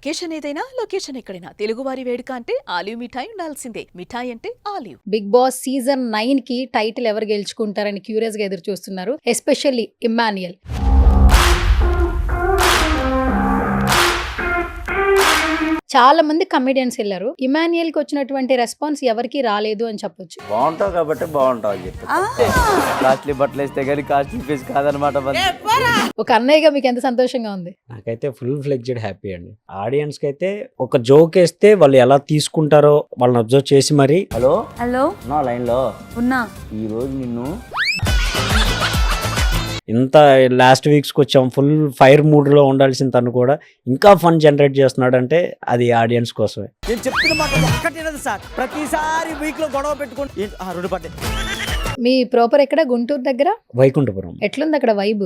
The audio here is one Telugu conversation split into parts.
అకేషన్ ఏదైనా లొకేషన్ ఎక్కడైనా తెలుగువారి వేడుక అంటే ఆలివ్ మిఠాయి ఉండాల్సిందే. మిఠాయి అంటే ఆలివ్. బిగ్ బాస్ సీజన్ 9 కి టైటిల్ ఎవరు గెలుచుకుంటారని క్యూరియస్ గా ఎదురు చూస్తున్నారు. ఎస్పెషల్లీ ఇమ్మాన్యుయల్. చాలా మంది కమెడియన్స్ వెళ్ళారు. ఇమాన్యుయల్ కి వచ్చినటువంటి రెస్పాన్స్ ఎవరికి రాలేదు అని చెప్పొచ్చు. బాగుంటావు కాబట్టి బాగుంటావు అని చెప్పి కాస్ట్లీ బట్టలు వేస్తే కానీ కాస్ట్లీ ఫీజ్ కాదనమాట. ఒక అన్నయ్యగా మీకు ఎంత సంతోషంగా ఉంది? నాకైతే ఫుల్ ఫ్లెడ్జెడ్ హ్యాపీ అండి. ఆడియన్స్ కి అయితే ఒక జోక్ వేస్తే వాళ్ళు ఎలా తీసుకుంటారో వాళ్ళని అబ్జర్వ్ చేసి మరి హలో నా లైన్ లో ఉన్నా ఈ రోజు నిన్ను ఇంత లాస్ట్ వీక్స్కి వచ్చాం ఫుల్ ఫైర్ మూడ్లో ఉండాల్సిన తను కూడా ఇంకా ఫన్ జనరేట్ చేస్తున్నాడు అంటే అది ఆడియన్స్ కోసమే. నేను చెప్తున్న మాట ఒక్కటి సార్, ప్రతిసారి వీక్ లో గొడవ పెట్టుకోండి. రెండు పడ్డాయి. మీ ప్రాపర్ ఎక్కడ? గుంటూరు దగ్గర వైకుంఠపురం. ఎట్లుంది అక్కడ వైబ్?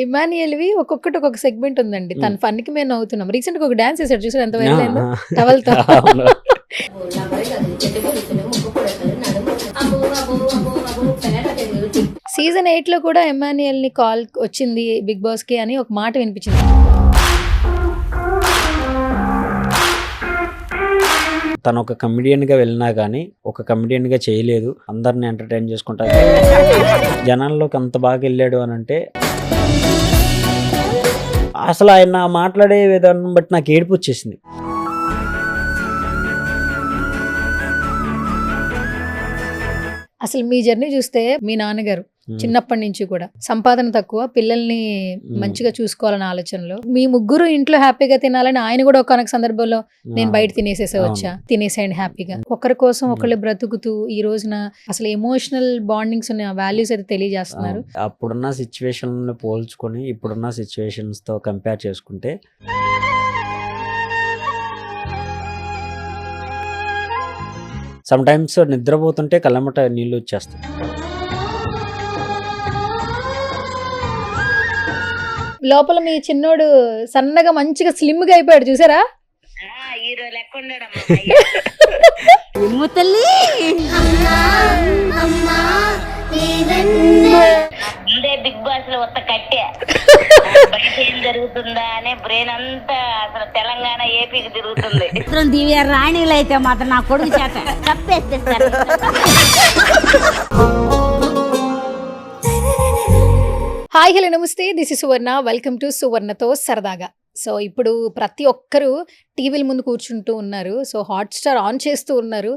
ఇమాన్యుయల్ వి ఒక్కొక్కటి ఒక్కొక్క సెగ్మెంట్ ఉందండి. తన ఫన్ కి మేము నవ్వుతున్నాం. రీసెంట్ గా ఒక డాన్స్ చేశాడు, చూసారు ఎంత వైరల్ అయిందో టవల్తో. సీజన్ 8 లో కూడా ఇమాన్యుయల్ ని కాల్ వచ్చింది బిగ్ బాస్ కి అని ఒక మాట వినిపించింది. తను ఒక కమెడియన్ గా వెళ్ళినా కానీ ఒక కమెడియన్ గా చేయలేదు. అందరిని ఎంటర్టైన్ చేసుకుంటా జనాల్లోకి అంత బాగా వెళ్ళాడు అని అంటే అసలు ఆయన మాట్లాడే విధానం బట్టి నాకు ఏడుపు వచ్చేసింది. అసలు మీ జర్నీ చూస్తే మీ నాన్నగారు చిన్నప్పటి నుంచి కూడా సంపాదన తక్కువ, పిల్లల్ని మంచిగా చూసుకోవాలన్న ఆలోచనలో మీ ముగ్గురు ఇంట్లో హ్యాపీగా తినాలని ఆయన కూడా ఒక సందర్భంలో నేను బయట తినేసేయండి హ్యాపీగా. ఒకరి కోసం ఒకళ్ళు బ్రతుకుతూ ఈ రోజున అసలు ఎమోషనల్ బాండింగ్స్ ఉన్న వాల్యూస్ అయితే తెలియజేస్తున్నారు. అప్పుడున్న సిచ్యువేషన్ పోల్చుకొని ఇప్పుడున్న సిచ్యువేషన్స్ తో కంపేర్ చేసుకుంటే సమ్ టైమ్స్ నిద్రపోతుంటే కళ్ళమట నీళ్ళు వచ్చేస్తాయి. లోపల మీ చిన్నోడు సన్నగా మంచిగా స్లిమ్ గా అయిపోయాడు, చూసారా? బిగ్ బాస్ లో ఒక్క కట్టే బయట ఏం జరుగుతుందా అనే బ్రెయిన్ అంతా అసలు తెలంగాణ ఏపీకి తిరుగుతుంది. దివ్య రాణిలు అయితే మాత్రం నా కొడుకు చేత తప్పేస్తారు. హాయ్ హలో నమస్తే, this is Suvarna. Welcome to సువర్ణతో సరదాగా. సో ఇప్పుడు ప్రతి ఒక్కరూ టీవీల ముందు కూర్చుంటూ ఉన్నారు. సో హాట్స్టార్ ఆన్ చేస్తూ ఉన్నారు.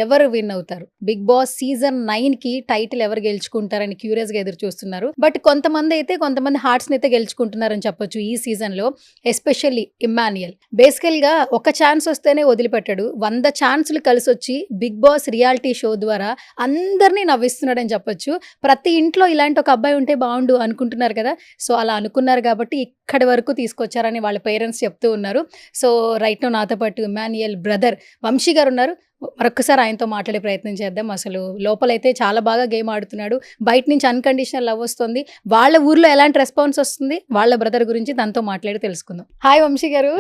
ఎవరు విన్ అవుతారు? బిగ్ బాస్ సీజన్ 9 కి టైటిల్ ఎవరు గెలుచుకుంటారని క్యూరియస్ గా ఎదురు చూస్తున్నారు. బట్ కొంతమంది హార్ట్స్ అయితే గెలుచుకుంటున్నారని చెప్పొచ్చు ఈ సీజన్ లో. ఎస్పెషల్లీ ఇమ్మాన్యుయల్ బేసికల్ గా ఒక ఛాన్స్ వస్తేనే వదిలిపెట్టాడు. 100 ఛాన్సులు కలిసి వచ్చి బిగ్ బాస్ రియాలిటీ షో ద్వారా అందరినీ నవ్విస్తున్నాడని చెప్పొచ్చు. ప్రతి ఇంట్లో ఇలాంటి ఒక అబ్బాయి ఉంటే బాగుండు అనుకుంటున్నారు కదా. సో అలా అనుకున్నారు కాబట్టి ఇక్కడి వరకు తీసుకొచ్చారని వాళ్ళ పేరెంట్స్ చెప్తూ ఉన్నారు. సో రైట్ నో నాతో పాటు ఇమాన్యుయల్ బ్రదర్ వంశీ గారు ఉన్నారు. మరొకసారి ఆయనతో మాట్లాడే ప్రయత్నం చేద్దాం. అసలు లోపలైతే చాలా బాగా గేమ్ ఆడుతున్నాడు, బయట నుంచి అన్కండిషనల్ లవ్ వస్తుంది, వాళ్ళ ఊర్లో ఎలాంటి రెస్పాన్స్ వస్తుంది, వాళ్ళ బ్రదర్ గురించి తనతో మాట్లాడి తెలుసుకుందాం. హాయ్ వంశీ గారు.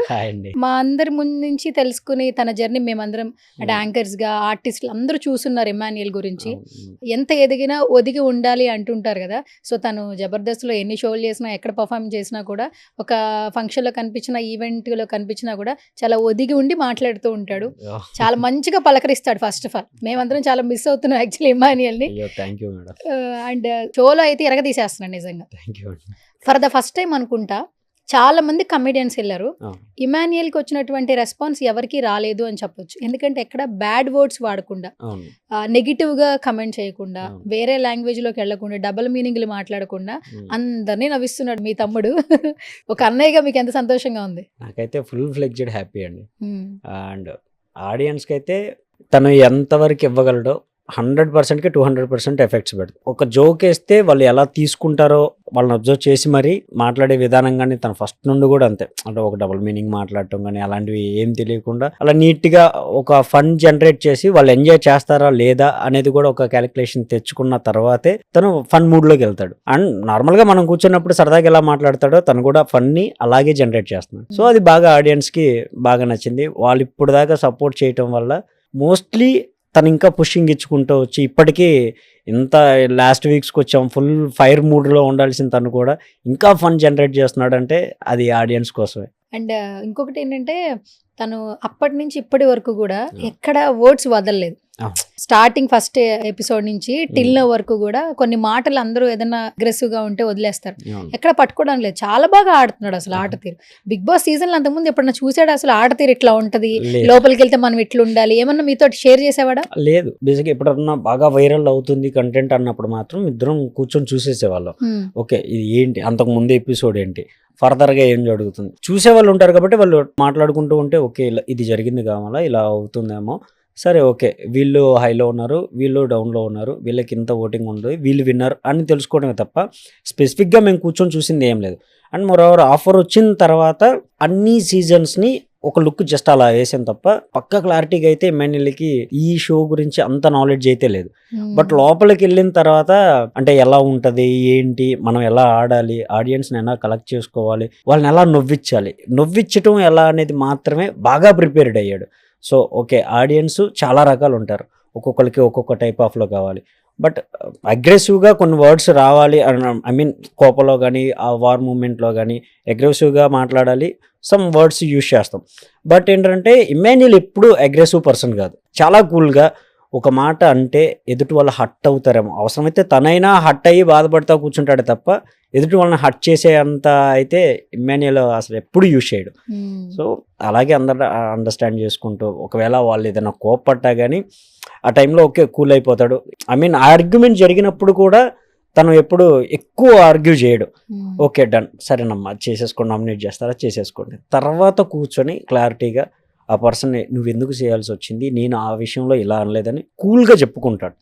మా అందరి ముందు నుంచి తెలుసుకుని తన జర్నీ మేమందరం అంటే యాంకర్స్ గా ఆర్టిస్టులు అందరూ చూస్తున్నారు ఇమాన్యుయల్ గురించి. ఎంత ఎదిగినా ఒదిగి ఉండాలి అంటుంటారు కదా. సో తను జబర్దస్త్ లో ఎన్ని షోలు చేసినా, ఎక్కడ పర్ఫార్మ్ చేసినా కూడా, ఒక ఫంక్షన్ లో కనిపించిన, ఈవెంట్ లో కనిపించినా కూడా చాలా ఒదిగి ఉండి మాట్లాడుతూ ఉంటాడు. చాలా మంచిగా పలకరిస్తాడు. ఫస్ట్ ఆఫ్ ఆల్ మేమందరం చాలా మిస్ అవుతున్నాం యాక్చువల్లీ ఇమాన్యుయల్ ని. అండ్ షోలో అయితే ఎరగదీసేస్తున్నాడు నిజంగా. ఫర్ ద ఫస్ట్ టైం అనుకుంటా చాలా మంది కమెడియన్స్ వెళ్ళారు. ఇమాన్యుయల్ కి వచ్చినటువంటి రెస్పాన్స్ ఎవరికి రాలేదు అని చెప్పొచ్చు. ఎందుకంటే ఎక్కడ బ్యాడ్ వర్డ్స్ వాడకుండా, నెగిటివ్ గా కమెంట్ చేయకుండా, వేరే లాంగ్వేజ్ లోకి వెళ్లకుండా, డబుల్ మీనింగ్లు మాట్లాడకుండా అందరినీ నవ్విస్తున్నాడు మీ తమ్ముడు. ఒక అన్నయ్యగా మీకు ఎంత సంతోషంగా ఉంది? నాకైతే ఫుల్ ఫ్లెడ్జెడ్ హ్యాపీ అండి. అండ్ ఆడియన్స్కి అయితే తను ఎంతవరకు ఇవ్వగలడో 100%కి 200% ఎఫెక్ట్స్ పెడతాడు. ఒక జోక్ వేస్తే వాళ్ళు ఎలా తీసుకుంటారో వాళ్ళని అబ్జర్వ్ చేసి మరి మాట్లాడే విధానం కానీ తన ఫస్ట్ నుండి కూడా అంతే. అంటే ఒక డబుల్ మీనింగ్ మాట్లాడటం కానీ అలాంటివి ఏం తెలియకుండా అలా నీట్గా ఒక ఫన్ జనరేట్ చేసి వాళ్ళు ఎంజాయ్ చేస్తారా లేదా అనేది కూడా ఒక క్యాలిక్యులేషన్ తెచ్చుకున్న తర్వాతే తను ఫన్ మూడ్లోకి వెళ్తాడు. అండ్ నార్మల్గా మనం కూర్చున్నప్పుడు సరదాగా ఎలా మాట్లాడతాడో తను కూడా ఫన్ని అలాగే జనరేట్ చేస్తున్నాడు. సో అది బాగా ఆడియన్స్కి బాగా నచ్చింది. వాళ్ళు ఇప్పుడు దాకా సపోర్ట్ చేయటం వల్ల మోస్ట్లీ తను ఇంకా పుషింగ్ ఇచ్చుకుంటూ వచ్చి ఇప్పటికీ ఇంత లాస్ట్ వీక్స్కి వచ్చాం ఫుల్ ఫైర్ మూడ్లో ఉండాల్సిన తను కూడా ఇంకా ఫన్ జనరేట్ చేస్తున్నాడంటే అది ఆడియన్స్ కోసమే. అండ్ ఇంకొకటి ఏంటంటే తను అప్పటి నుంచి ఇప్పటి వరకు కూడా ఎక్కడ వర్డ్స్ వదలలేదు. స్టార్టింగ్ ఫస్ట్ ఎపిసోడ్ నుంచి టిల్ వరకు కూడా కొన్ని మాటలు అందరూ ఏదైనా అగ్రెసివ్ గా ఉంటే వదిలేస్తారు, ఎక్కడ పట్టుకోవడం లేదు. చాలా బాగా ఆడుతున్నాడు అసలు ఆట తీరు. బిగ్ బాస్ సీజన్ లో అంతకుముందు ఎప్పుడన్నా చూసాడు అసలు ఆట తీరు ఇట్లా ఉంటది, లోపలికి వెళ్తే మనం ఇట్లా ఉండాలి, ఏమన్నా మీతో షేర్ చేసేవాడా? లేదు, బేసిక్గా ఎప్పుడన్నా బాగా వైరల్ అవుతుంది కంటెంట్ అన్నప్పుడు మాత్రం ఇద్దరం కూర్చొని చూసేసేవాళ్ళం. ఓకే ఇది ఏంటి, అంతకు ముందు ఎపిసోడ్ ఏంటి, ఫర్దర్గా ఏం జరుగుతుంది, చూసేవాళ్ళు ఉంటారు కాబట్టి వాళ్ళు మాట్లాడుకుంటూ ఉంటే ఓకే ఇది జరిగింది కావాలా, ఇలా అవుతుందేమో, సరే ఓకే వీళ్ళు హైలో ఉన్నారు, వీళ్ళు డౌన్లో ఉన్నారు, వీళ్ళకి ఇంత ఓటింగ్ ఉంది, వీళ్ళు విన్నర్ అని తెలుసుకోవడమే తప్ప స్పెసిఫిక్గా మేము కూర్చొని చూసింది ఏం లేదు. అండ్ మరోవర్ ఆఫర్ వచ్చిన తర్వాత అన్ని సీజన్స్ని ఒక లుక్ జస్ట్ అలా వేసాను తప్ప పక్క క్లారిటీగా అయితే ఎమ్మెల్యేలకి ఈ షో గురించి అంత నాలెడ్జ్ అయితే లేదు. బట్ లోపలికి వెళ్ళిన తర్వాత అంటే ఎలా ఉంటుంది ఏంటి, మనం ఎలా ఆడాలి, ఆడియన్స్ని ఎలా కలెక్ట్ చేసుకోవాలి, వాళ్ళని ఎలా నవ్విచ్చటం ఎలా అనేది మాత్రమే బాగా ప్రిపేర్డ్ అయ్యాడు. సో ఓకే ఆడియన్స్ చాలా రకాలు ఉంటారు, ఒక్కొక్కరికి ఒక్కొక్క టైప్ ఆఫ్లో కావాలి. బట్ అగ్రెసివ్గా కొన్ని వర్డ్స్ రావాలి, ఐ మీన్ కోపంలో కానీ ఆ వార్ మూమెంట్లో కానీ అగ్రెసివ్గా మాట్లాడాలి, సమ్ వర్డ్స్ యూజ్ చేస్తాం. బట్ ఏంటంటే ఇమ్మాన్యుయల్ ఎప్పుడు అగ్రెసివ్ పర్సన్ కాదు, చాలా కూల్గా ఒక మాట అంటే ఎదుటి వాళ్ళు హట్ అవుతారేమో, అవసరమైతే తనైనా హట్ అయ్యి బాధపడతా కూర్చుంటాడు తప్ప ఎదుటి వాళ్ళని హట్ చేసే అంత అయితే ఇమ్మాన్యుయల్ అసలు ఎప్పుడు యూజ్ చేయడు. సో అలాగే అందరూ అండర్స్టాండ్ చేసుకుంటూ ఒకవేళ వాళ్ళు ఏదైనా కోప్పట్టా కానీ ఆ టైంలో ఓకే కూల్ అయిపోతాడు. ఐ మీన్ ఆర్గ్యుమెంట్ జరిగినప్పుడు కూడా తను ఎప్పుడు ఎక్కువ ఆర్గ్యూ చేయడు, ఓకే డన్ సరేనమ్మా చేసేసుకోండి, నామినేట్ చేస్తారా చేసేసుకోండి, తర్వాత కూర్చొని క్లారిటీగా ఆ పర్సన్ నువ్వు ఎందుకు చేయాల్సి వచ్చింది, నేను ఆ విషయంలో ఇలా అనలేదని కూల్గా చెప్పుకుంటాడు.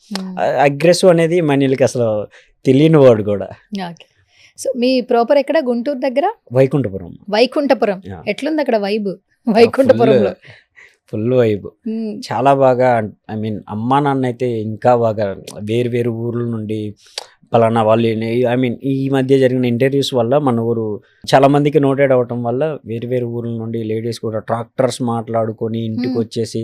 అగ్రెసివ్ అనేది మనీలకి అసలు తెలియని వర్డ్ కూడా. సో మీ ప్రాపర్ ఎక్కడ? గుంటూరు దగ్గర వైకుంఠపురం. ఎట్లుంది అక్కడ వైబ్? వైకుంఠపురంలో ఫుల్ వైబ్, చాలా బాగా. ఐ మీన్ అమ్మా నాన్న అయితే ఇంకా బాగా వేరు ఊర్ల నుండి పలానా వాళ్ళు, ఐ మీన్ ఈ మధ్య జరిగిన ఇంటర్వ్యూస్ వల్ల మన ఊరు చాలా మందికి నోటెడ్ అవ్వటం వల్ల వేరు ఊర్ల నుండి లేడీస్ కూడా ట్రాక్టర్స్ మాట్లాడుకొని ఇంటికి వచ్చేసి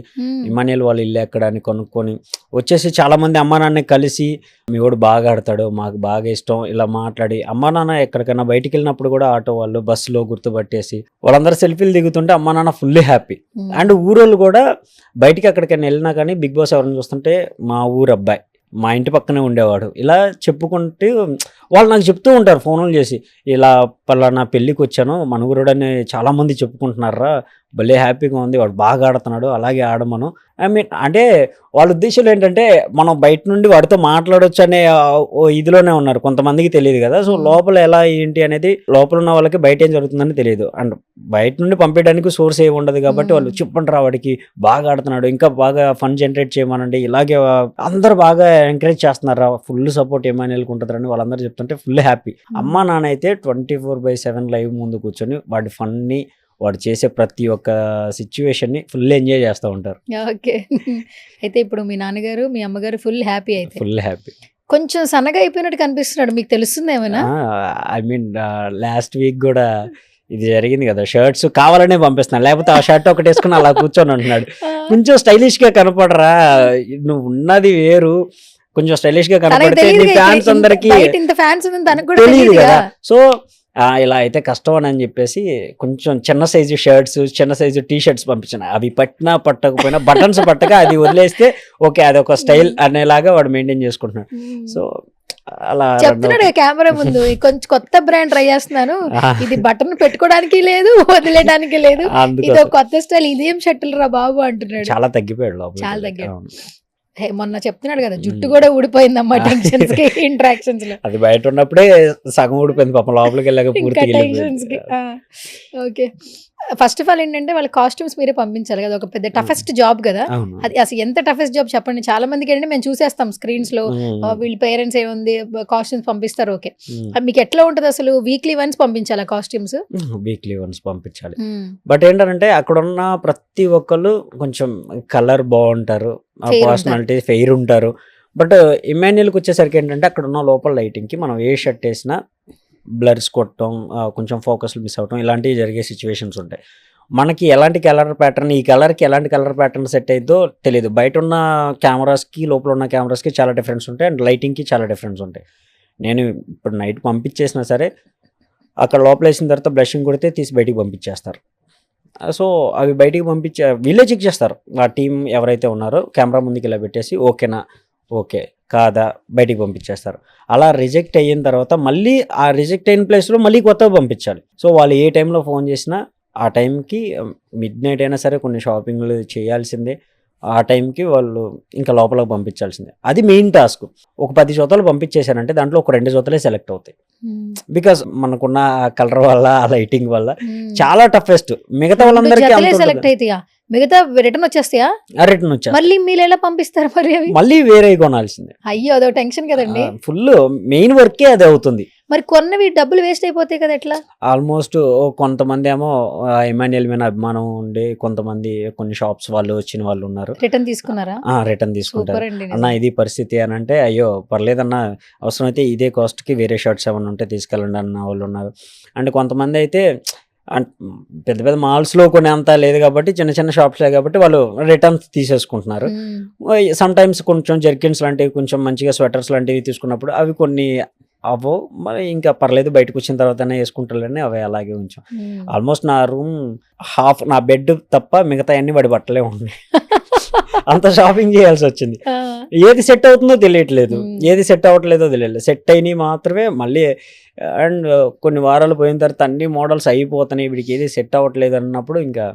ఇమాన్యుయల్ వాళ్ళు ఇల్లు ఎక్కడ అని కొనుక్కొని వచ్చేసి చాలా మంది అమ్మా నాన్న కలిసి మీ వాడు బాగా ఆడతాడు, మాకు బాగా ఇష్టం, ఇలా మాట్లాడి అమ్మా నాన్న ఎక్కడికైనా బయటికి వెళ్ళినప్పుడు కూడా ఆటో వాళ్ళు బస్సులో గుర్తుపట్టేసి వాళ్ళందరూ సెల్ఫీలు దిగుతుంటే అమ్మా నాన్న ఫుల్లీ హ్యాపీ. అండ్ ఊరోళ్ళు కూడా బయటికి ఎక్కడికైనా వెళ్ళినా కానీ బిగ్ బాస్ ఎవరిని చూస్తుంటే మా ఊరు అబ్బాయి, మా ఇంటి పక్కనే ఉండేవాడు, ఇలా చెప్పుకుంటూ వాళ్ళు నాకు చెప్తూ ఉంటారు ఫోన్లు చేసి, ఇలా పలానా పెళ్ళికి వచ్చాను మన ఊరుడని చాలామంది చెప్పుకుంటున్నారా, భలే హ్యాపీగా ఉంది, వాడు బాగా ఆడుతున్నాడు అలాగే ఆడమను. ఐ మీన్ అంటే వాళ్ళ ఉద్దేశాలు ఏంటంటే మనం బయట నుండి వాడితో మాట్లాడొచ్చు అనే ఇదిలోనే ఉన్నారు, కొంతమందికి తెలియదు కదా. సో లోపల ఎలా ఏంటి అనేది లోపల ఉన్న వాళ్ళకి బయట ఏం జరుగుతుందని తెలియదు. అండ్ బయట నుండి పంపించడానికి సోర్స్ ఏమి ఉండదు కాబట్టి వాళ్ళు చెప్పంటారా వాడికి బాగా ఆడుతున్నాడు, ఇంకా బాగా ఫన్ జనరేట్ చేయమనండి, ఇలాగే అందరు బాగా ఎంకరేజ్ చేస్తున్నారా, ఫుల్ సపోర్ట్ ఎమ్మెల్యేలకు ఉంటుందని వాళ్ళందరూ చెప్తుంటే ఫుల్ హ్యాపీ. అమ్మా నాన్న అయితే 24/7 లైవ్ ముందు కూర్చొని వాడి ఫన్ని వాడు చేసే ప్రతి ఒక్క సిచ్యువేషన్ని ఫుల్ ఎంజాయ్ చేస్తూ ఉంటారు. ఓకే, అయితే ఇప్పుడు మీ నాన్నగారు మీ అమ్మగారు ఫుల్ హ్యాపీ? అయితే ఫుల్ హ్యాపీ. కొంచెం సన్నగా అయిపోయినట్టు కనిపిస్తున్నాడు, మీకు తెలుస్తుంది ఏమైనా? ఐ మీన్ లాస్ట్ వీక్ కూడా ఇది జరిగింది కదా, షర్ట్స్ కావాలనే పంపిస్తున్నాను, లేకపోతే ఆ షర్ట్ ఒకటి వేసుకుని అలా కూర్చొని ఉంటున్నాడు. కొంచెం స్టైలిష్గా కనపడరా, నువ్వు ఉన్నది వేరు, కొంచెం స్టైలిష్గా కనపడితే నీ ఫ్యాన్స్ అందరికి తెలియదు కదా. సో ఇలా అయితే కష్టం అని చెప్పేసి కొంచెం చిన్న సైజు షర్ట్స్, చిన్న సైజు టీ షర్ట్స్ పంపించాను. అవి పట్టినా పట్టకపోయినా బటన్స్ పట్టక అది వదిలేస్తే ఓకే అది ఒక స్టైల్ అనేలాగా వాడు మెయింటైన్ చేసుకుంటున్నాడు. సో అలా చెప్తున్నాడు కెమెరా ముందు, కొంచెం కొత్త బ్రాండ్ ట్రై చేస్తున్నాను, ఇది బటన్ పెట్టుకోవడానికి లేదు వదిలేయడానికి లేదు, ఇది కొత్త స్టైల్, ఇదేం షర్టులు రా బాబు అంటున్నాడు. చాలా తగ్గిపోయాడు లోపల, చాలా తగ్గాడు. మొన్న చెప్తున్నాడు కదా జుట్టు కూడా ఊడిపోయిందమ్మా టెన్షన్స్ కి, ఇంటరాక్షన్స్ లో. అది బయట ఉన్నప్పుడే సగం ఊడిపోయింది పాపం, లోపలికి వెళ్ళాక పూర్తిగా టెన్షన్స్ కి. ఓకే, ఫస్ట్ ఆఫ్ ఆల్ ఏంటంటే వాళ్ళ కాస్ట్యూమ్స్ మీరే పంపించాలి కదా, ఒక పెద్ద టఫెస్ట్ జాబ్ కదా అది. అసలు ఎంత టఫెస్ట్ జాబ్ చెప్పండి. చాలా మందికి ఏంటంటే మేము చూసేస్తాం స్క్రీన్స్ లో, వీళ్ళ పేరెంట్స్ ఏముంది కాస్ట్యూమ్స్ పంపిస్తారు, ఓకే మీకు ఎట్లా ఉంటది అసలు? వీక్లీ వన్స్ పంపించాలా కాస్ట్యూమ్స్? వీక్లీ వన్స్ పంపించాలి. బట్ ఏంటంటే అక్కడ ఉన్న ప్రతి ఒక్కళ్ళు కొంచెం కలర్ బాగుంటారు, పర్సనాలిటీ ఫెయిర్ ఉంటారు. బట్ ఇమాన్యుయల్కి వచ్చేసరికి ఏంటంటే అక్కడ ఉన్న లోపల లైటింగ్కి మనం ఏ షర్ట్ వేసినా బ్లర్స్ కొట్టడం, కొంచెం ఫోకస్లు మిస్ అవటం, ఇలాంటివి జరిగే సిచ్యువేషన్స్ ఉంటాయి. మనకి ఎలాంటి కలర్ ప్యాటర్న్, ఈ కలర్కి ఎలాంటి కలర్ ప్యాటర్న్ సెట్ అయ్యిద్దో తెలియదు. బయట ఉన్న కెమెరాస్కి లోపల ఉన్న కెమెరాస్కి చాలా డిఫరెన్స్ ఉంటాయి అండ్ లైటింగ్కి చాలా డిఫరెన్స్ ఉంటాయి. నేను ఇప్పుడు నైట్ పంపించేసినా సరే అక్కడ లోపల వేసిన తర్వాత బ్లషింగ్ కొడితే తీసి బయటికి పంపించేస్తారు. సో అవి బయటికి వీళ్ళే చెక్ చేస్తారు. ఆ టీం ఎవరైతే ఉన్నారో కెమెరా ముందుకు ఇలా పెట్టేసి ఓకేనా, ఓకే కాదా బయటికి పంపించేస్తారు. అలా రిజెక్ట్ అయిన తర్వాత మళ్ళీ ఆ రిజెక్ట్ అయిన ప్లేస్లో మళ్ళీ కొత్తగా పంపించాలి. సో వాళ్ళు ఏ టైంలో ఫోన్ చేసినా ఆ టైంకి మిడ్ నైట్ అయినా సరే కొన్ని షాపింగ్లు చేయాల్సిందే. ఆ టైంకి వాళ్ళు ఇంకా లోపలికి పంపించాల్సిందే. అది మెయిన్ టాస్క్. ఒక 10 జతలు పంపించేశారంటే దాంట్లో ఒక 2 జతలే సెలెక్ట్ అవుతాయి. బికాస్ మనకున్న కలర్ వల్ల ఆ లైటింగ్ వల్ల చాలా టఫెస్ట్. మిగతా వాళ్ళందరికీ సెలెక్ట్ అవుతాయా, మిగతా రిటర్న్ వచ్చేస్తాయా? రిటర్న్ వచ్చా మళ్ళీ మీరు ఎలా పంపిస్తారు మరి అవి? మళ్ళీ వేరే కొనాల్సిందే. అయ్యో అదో టెన్షన్ కదండి. ఫుల్ మెయిన్ వర్కే అది అవుతుంది. మరి కొన్నవి డబ్బులు వేస్ట్ అయిపోతాయి కదా ఎట్లా? ఆల్మోస్ట్ కొంతమంది ఏమో ఇమాన్యుయల్ మీద అభిమానం ఉండి కొంతమంది కొన్ని షాప్స్ వాళ్ళు వచ్చిన వాళ్ళు ఉన్నారు. రిటర్న్ తీసుకున్నారా? రిటర్న్ తీసుకుంటారు. సూపర్ అండి. అన్న ఇది పరిస్థితి అని అంటే అయ్యో పర్లేదన్న, అవసరమైతే ఇదే కాస్ట్కి వేరే షర్ట్స్ ఏమైనా ఉంటే తీసుకెళ్ళండి అన్న వాళ్ళు ఉన్నారు. అండ్ కొంతమంది అయితే పెద్ద పెద్ద మాల్స్లో కొన్ని అంతా లేదు కాబట్టి చిన్న చిన్న షాప్స్లే కాబట్టి వాళ్ళు రిటర్న్స్ తీసేసుకుంటున్నారు. సమ్ టైమ్స్ కొంచెం జర్కిన్స్ లాంటివి, కొంచెం మంచిగా స్వెటర్స్ లాంటివి తీసుకున్నప్పుడు అవి కొన్ని అవో మరి ఇంకా పర్లేదు బయటకు వచ్చిన తర్వాతనే వేసుకుంటారని అవి అలాగే ఉంచాం. ఆల్మోస్ట్ నా రూమ్ హాఫ్, నా బెడ్ తప్ప మిగతా అన్ని వాడి బట్టలే ఉన్నాయి. అంత షాపింగ్ చేయాల్సి వచ్చింది. ఏది సెట్ అవుతుందో తెలియట్లేదు, ఏది సెట్ అవ్వట్లేదో తెలియట్లేదు. సెట్ అయినవి మాత్రమే మళ్ళీ. అండ్ కొన్ని వారాలు పోయిన తర్వాత అన్ని మోడల్స్ అయిపోతున్నాయి, వీడికి ఏది సెట్ అవ్వట్లేదు అన్నప్పుడు ఇంకా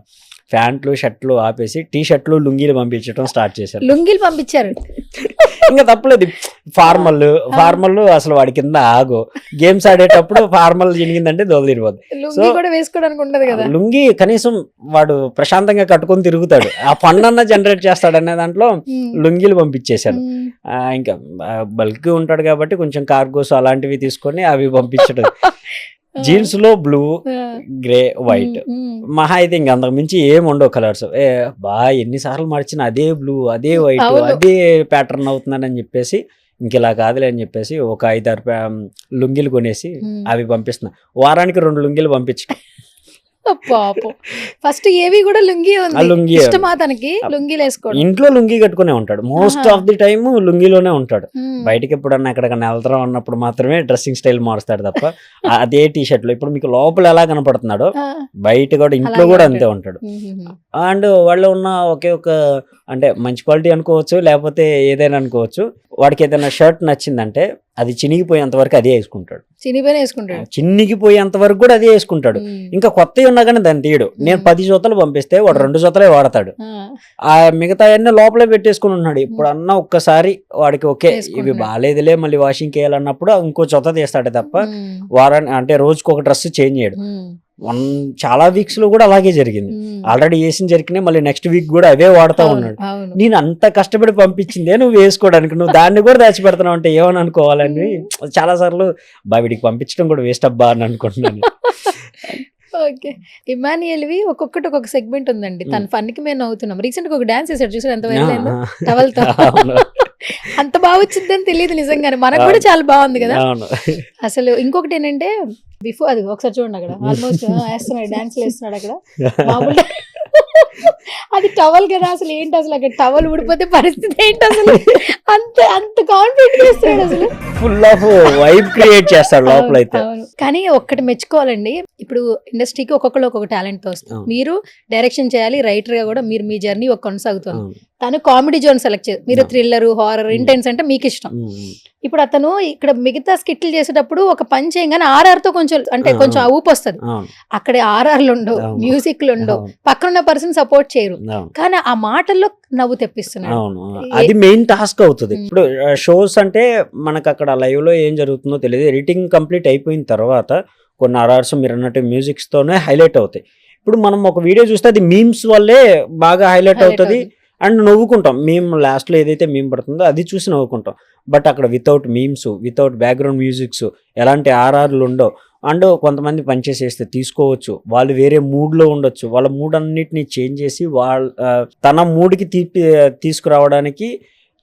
ప్యాంట్లు షర్ట్లు ఆపేసి టీ షర్ట్లు లుంగీలు పంపించడం స్టార్ట్ చేశారు. లుంగీలు పంపించారు ఇంకా తప్పలేదు. ఫార్మల్ అసలు వాడి కింద ఆగో. గేమ్స్ ఆడేటప్పుడు ఫార్మల్ జరిగిందంటే దొదలిపోద్ది. లుంగీ కూడా వేసుకోవడానికి ఉండదు కదా. లుంగీ కనీసం వాడు ప్రశాంతంగా కట్టుకొని తిరుగుతాడు, ఆ ఫన్ అన్న జనరేట్ చేస్తాడనే దాంట్లో లుంగీలు పంపించేశాను. ఇంకా బల్క్ ఉంటాడు కాబట్టి కొంచెం కార్గోస్ అలాంటివి తీసుకొని అవి పంపించడం. జీన్స్ లో బ్లూ, గ్రే, వైట్, మహా అయితే ఇంక అంతకు మించి ఏం ఉండవు కలర్స్. ఎన్నిసార్లు మార్చిన అదే బ్లూ, అదే వైట్, అదే ప్యాటర్న్ అవుతుందని చెప్పేసి ఇంక ఇలా కాదులే అని చెప్పేసి ఒక 5-6 లుంగీలు కొనేసి అవి పంపిస్తున్నా. వారానికి 2 లుంగీలు పంపించు. పాపం ఫస్ట్ ఏవి కూడా లుంగీ ఉంది, ఇష్టమా తనకి లుంగీలు వేసుకోవడం. ఇంట్లో లుంగీ కట్టుకునే ఉంటాడు మోస్ట్ ఆఫ్ ది టైమ్, లుంగీలోనే ఉంటాడు. బయటకి ఎప్పుడన్నా ఎక్కడికన్నా వెళ్తాం అన్నప్పుడు మాత్రమే డ్రెస్సింగ్ స్టైల్ మారుస్తాడు తప్ప అదే టీ షర్ట్ లో. ఇప్పుడు మీకు లోపల ఎలా కనపడుతున్నాడో బయట కూడా ఇంట్లో కూడా అంతే ఉంటాడు. అండ్ వాళ్ళు ఉన్న ఒకే ఒక అంటే మంచి క్వాలిటీ అనుకోవచ్చు, లేకపోతే ఏదైనా అనుకోవచ్చు. వాడికి ఏదైనా షర్ట్ నచ్చిందంటే అది చినిగిపోయేంత వరకు అదే వేసుకుంటాడు. చినిగిపోయేంత వరకు కూడా అదే వేసుకుంటాడు. ఇంకా కొత్తవి ఉన్నా కానీ దాన్ని తీయడు. నేను 10 జతలు పంపిస్తే వాడు 2 జతలే వాడతాడు. ఆ మిగతా అన్ని లోపలే పెట్టేసుకుని ఉన్నాడు. ఇప్పుడు అన్న ఒక్కసారి వాడికి ఓకే ఇవి బాగాలేదులే మళ్ళీ వాషింగ్ చేయాలన్నప్పుడు ఇంకో జత తీస్తాడే తప్ప వారాన్ని అంటే రోజుకి ఒక డ్రెస్ చేంజ్ చేయడు. చాలా వీక్స్ లో కూడా అలాగే జరిగింది. ఆల్రెడీ వేసిన జరిగినాయి, మళ్ళీ నెక్స్ట్ వీక్ కూడా అవే వాడుతూ ఉన్నాడు. నేను అంత కష్టపడి పంపించిందే నువ్వు వేసుకోవడానికి, నువ్వు దాన్ని కూడా దాచిపెడుతున్నావు అంటే ఏమని అనుకోవాలని చాలా సార్లు వీడికి పంపించడం కూడా వేస్ట్ అబ్బా అని అనుకుంటున్నాను. ఓకే, ఇమాన్యుయల్వి ఒక్కొక్కటి ఒక్కొక్క సెగ్మెంట్ ఉందండి. తన ఫన్ కి మేము నవ్వుతున్నాం. రీసెంట్ గా ఒక డాన్స్ చేశాడు చూసారు, ఎంత వైరల్ టవల్ తో. అంత బాగా వచ్చిందని తెలియదు నిజంగానే, మనకు కూడా చాలా బాగుంది కదా అసలు. ఇంకొకటి ఏంటంటే బిఫోర్ అది ఒకసారి చూడండి, అక్కడ ఆల్మోస్ట్ వేస్తున్నాడు, డాన్స్ వేస్తున్నాడు అక్కడ. మామూలు అది టవల్ కదా, అసలు ఏంటి అసలు అక్కడ టవల్ ఊడిపోతే పరిస్థితి ఏంటి అసలు? అంత కాన్ఫిడెంట్ చేస్తున్నాడు అసలు, ఫుల్ ఆఫ్ వైబ్ క్రియేట్ చేస్తాడు లోపల అయితే. కానీ ఒక్కటి మెచ్చుకోవాలండి, ఇప్పుడు ఇండస్ట్రీకి ఒక్కొక్కరు ఒక్కొక్క టాలెంట్ తో వస్తుంది. మీరు డైరెక్షన్ చేయాలి, రైటర్ గా కూడా మీరు మీ జర్నీ ఒక కొనసాగుతుంది. తను కామెడీ జోన్ సెలెక్ట్ చేయాలి, మీరు థ్రిల్లర్, హారర్, ఇంటెన్స్ అంటే మీకు ఇష్టం. ఇప్పుడు అతను ఇక్కడ మిగతా స్కిట్లు చేసేటప్పుడు ఒక పని చేయగానే ఆర్ఆర్ తో కొంచెం అంటే కొంచెం ఊపు వస్తుంది. అక్కడ ఆర్ఆర్లు ఉండవు, మ్యూజిక్లు ఉండవు, పక్కన పర్సన్ సపోర్ట్ చేయరు, కానీ ఆ మాటల్లో నవ్వు తెప్పిస్తున్నాడు. అది మెయిన్ టాస్క్ అవుతుంది. ఇప్పుడు షోస్ అంటే మనకు అక్కడ లైవ్ లో ఏం జరుగుతుందో తెలియదు. ఎడిటింగ్ కంప్లీట్ అయిపోయిన తర్వాత కొన్ని ఆర్ఆర్స్ మీరు అన్నట్టు మ్యూజిక్స్ తోనే హైలైట్ అవుతాయి. ఇప్పుడు మనం ఒక వీడియో చూస్తే అది మీమ్స్ వల్లే బాగా హైలైట్ అవుతుంది అండ్ నవ్వుకుంటాం. మేము లాస్ట్లో ఏదైతే మీమ్ పడుతుందో అది చూసి నవ్వుకుంటాం. బట్ అక్కడ without memes, without background musics, ఎలాంటి ఆర్ఆర్లు ఉండవు. అండ్ కొంతమంది పనిచేసేస్తే తీసుకోవచ్చు, వాళ్ళు వేరే మూడ్లో ఉండొచ్చు, వాళ్ళ మూడ్ అన్నిటిని చేంజ్ చేసి తన మూడ్కి తీసుకురావడానికి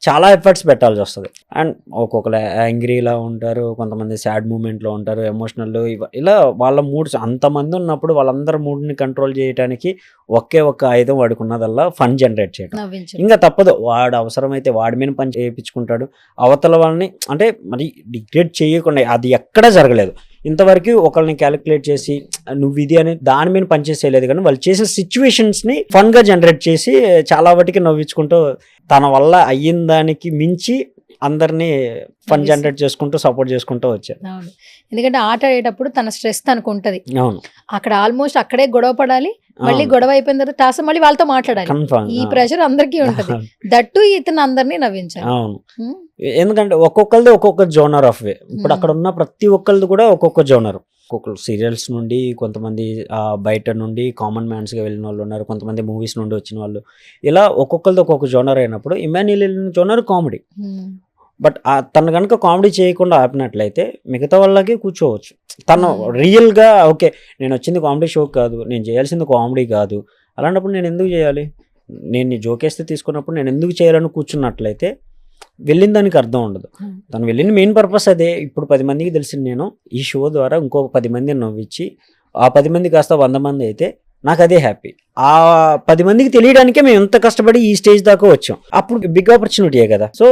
చాలా ఎఫర్ట్స్ పెట్టాల్సి వస్తుంది. అండ్ ఒక్కొక్కరు యాంగ్రీలా ఉంటారు, కొంతమంది సాడ్ మూమెంట్లో ఉంటారు, ఎమోషనల్, ఇలా వాళ్ళ మూడ్స్ అంతమంది ఉన్నప్పుడు వాళ్ళందరి మూడ్ని కంట్రోల్ చేయడానికి ఒకే ఒక్క ఆయుధం వాడికి ఉన్నదల్లా ఫన్ జనరేట్ చేయడం. నవ్వించడం. ఇంకా తప్పదు, వాడు అవసరమైతే వాడి మీద పని చేయించుకుంటాడు, అవతల వాళ్ళని అంటే మరి డిగ్రేడ్ చేయకుండా. అది ఎక్కడా జరగలేదు ఇంతవరకు. ఒకరిని క్యాలిక్యులేట్ చేసి నువ్వు ఇది అని దాని మీద పనిచేసేయలేదు, కానీ వాళ్ళు చేసే సిచ్యువేషన్స్ని ఫన్గా జనరేట్ చేసి చాలా వాటికి నవ్వించుకుంటూ తన వల్ల అయ్యిన దానికి మించి అందరినీ ఫన్ జనరేట్ చేసుకుంటూ సపోర్ట్ చేసుకుంటూ వచ్చారు. అవును, ఎందుకంటే ఆట ఆడేటప్పుడు తన స్ట్రెస్ తనకు ఉంటది. అవును, అక్కడ ఆల్మోస్ట్ అక్కడే గొడవ పడాలి, మళ్ళీ గొడవ అయిపోయిన తర్వాత టాస్ మళ్ళీ వాళ్ళతో మాట్లాడాలి. కన్ఫర్మ్. ఈ ప్రెషర్ అందరికీ ఉంటది. దట్టు ఇతను అందరినీ నవ్వించాలి. అవును, ఎందుకంటే ఒక్కొక్కరిది ఒక్కొక్క జోనర్ ఆఫ్ వే. ఇప్పుడు అక్కడ ఉన్న ప్రతి ఒక్కరిది కూడా ఒక్కొక్క జోనర్. ఒక్కొక్కరు సీరియల్స్ నుండి, కొంతమంది బయట నుండి కామన్ మ్యాన్స్గా వెళ్ళిన వాళ్ళు ఉన్నారు, కొంతమంది మూవీస్ నుండి వచ్చిన వాళ్ళు, ఇలా ఒక్కొక్కరిది ఒక్కొక్క జోనర్ అయినప్పుడు ఇమాన్యుయల్ వెళ్ళిన జోనర్ కామెడీ. బట్ తను కనుక కామెడీ చేయకుండా ఆపినట్లయితే మిగతా వాళ్ళకి కూర్చోవచ్చు. తను రియల్గా ఓకే నేను వచ్చింది కామెడీ షో కాదు, నేను చేయాల్సింది కామెడీ కాదు, అలాంటప్పుడు నేను ఎందుకు చేయాలి, నేను జోకేస్తే తీసుకున్నప్పుడు నేను ఎందుకు చేయాలని కూర్చున్నట్లయితే వెళ్ళిన దానికి అర్థం ఉండదు. తను వెళ్ళిన మెయిన్ పర్పస్ అదే. ఇప్పుడు 10 మందికి తెలిసింది నేను ఈ షో ద్వారా ఇంకొక 10 మందిని నవ్వించి ఆ 10 మంది కాస్త 100 మంది అయితే నాకు అదే హ్యాపీ. ఆ 10 మందికి తెలియడానికే మేము ఎంత కష్టపడి ఈ స్టేజ్ దాకా వచ్చాం. అప్పుడు బిగ్ ఆపర్చునిటీయే కదా. సో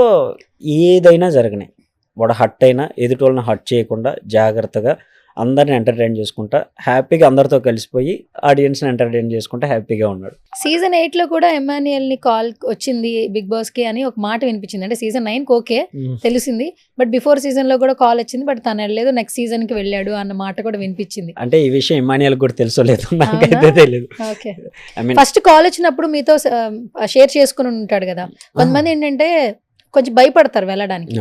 ఏదైనా జరగనే వాడు హట్ అయినా ఎదుటి వాళ్ళని హట్ చేయకుండా జాగ్రత్తగా అందరిని ఎంటర్టైన్ చేసుకుంటా హ్యాపీగా అందరితో కలిసిపోయి ఆడియన్స్ని ఎంటర్టైన్ చేసుకుంటా హ్యాపీగా ఉన్నాడు. సీజన్ 8 కూడా ఎమాన్యుయల్ ని కాల్ వచ్చింది బిగ్ బాస్ కి అని ఒక మాట వినిపించింది. అంటే సీజన్ 9 ఓకే తెలిసింది, బట్ బిఫోర్ సీజన్ లో కూడా కాల్ వచ్చింది, బట్ తను వెళ్ళలేదు, నెక్స్ట్ సీజన్ కి వెళ్ళాడు అన్న మాట కూడా వినిపించింది. అంటే ఈ విషయం ఎమాన్యుయల్ కూడా తెలుసలేదు, నాకైతే తెలియదు. ఓకే, ఫస్ట్ కాల్ వచ్చినప్పుడు మీతో షేర్ చేసుకుని ఉంటాడు కదా. కొంతమంది ఏంటంటే కొంచెం భయపడతారు వెళ్ళడానికి.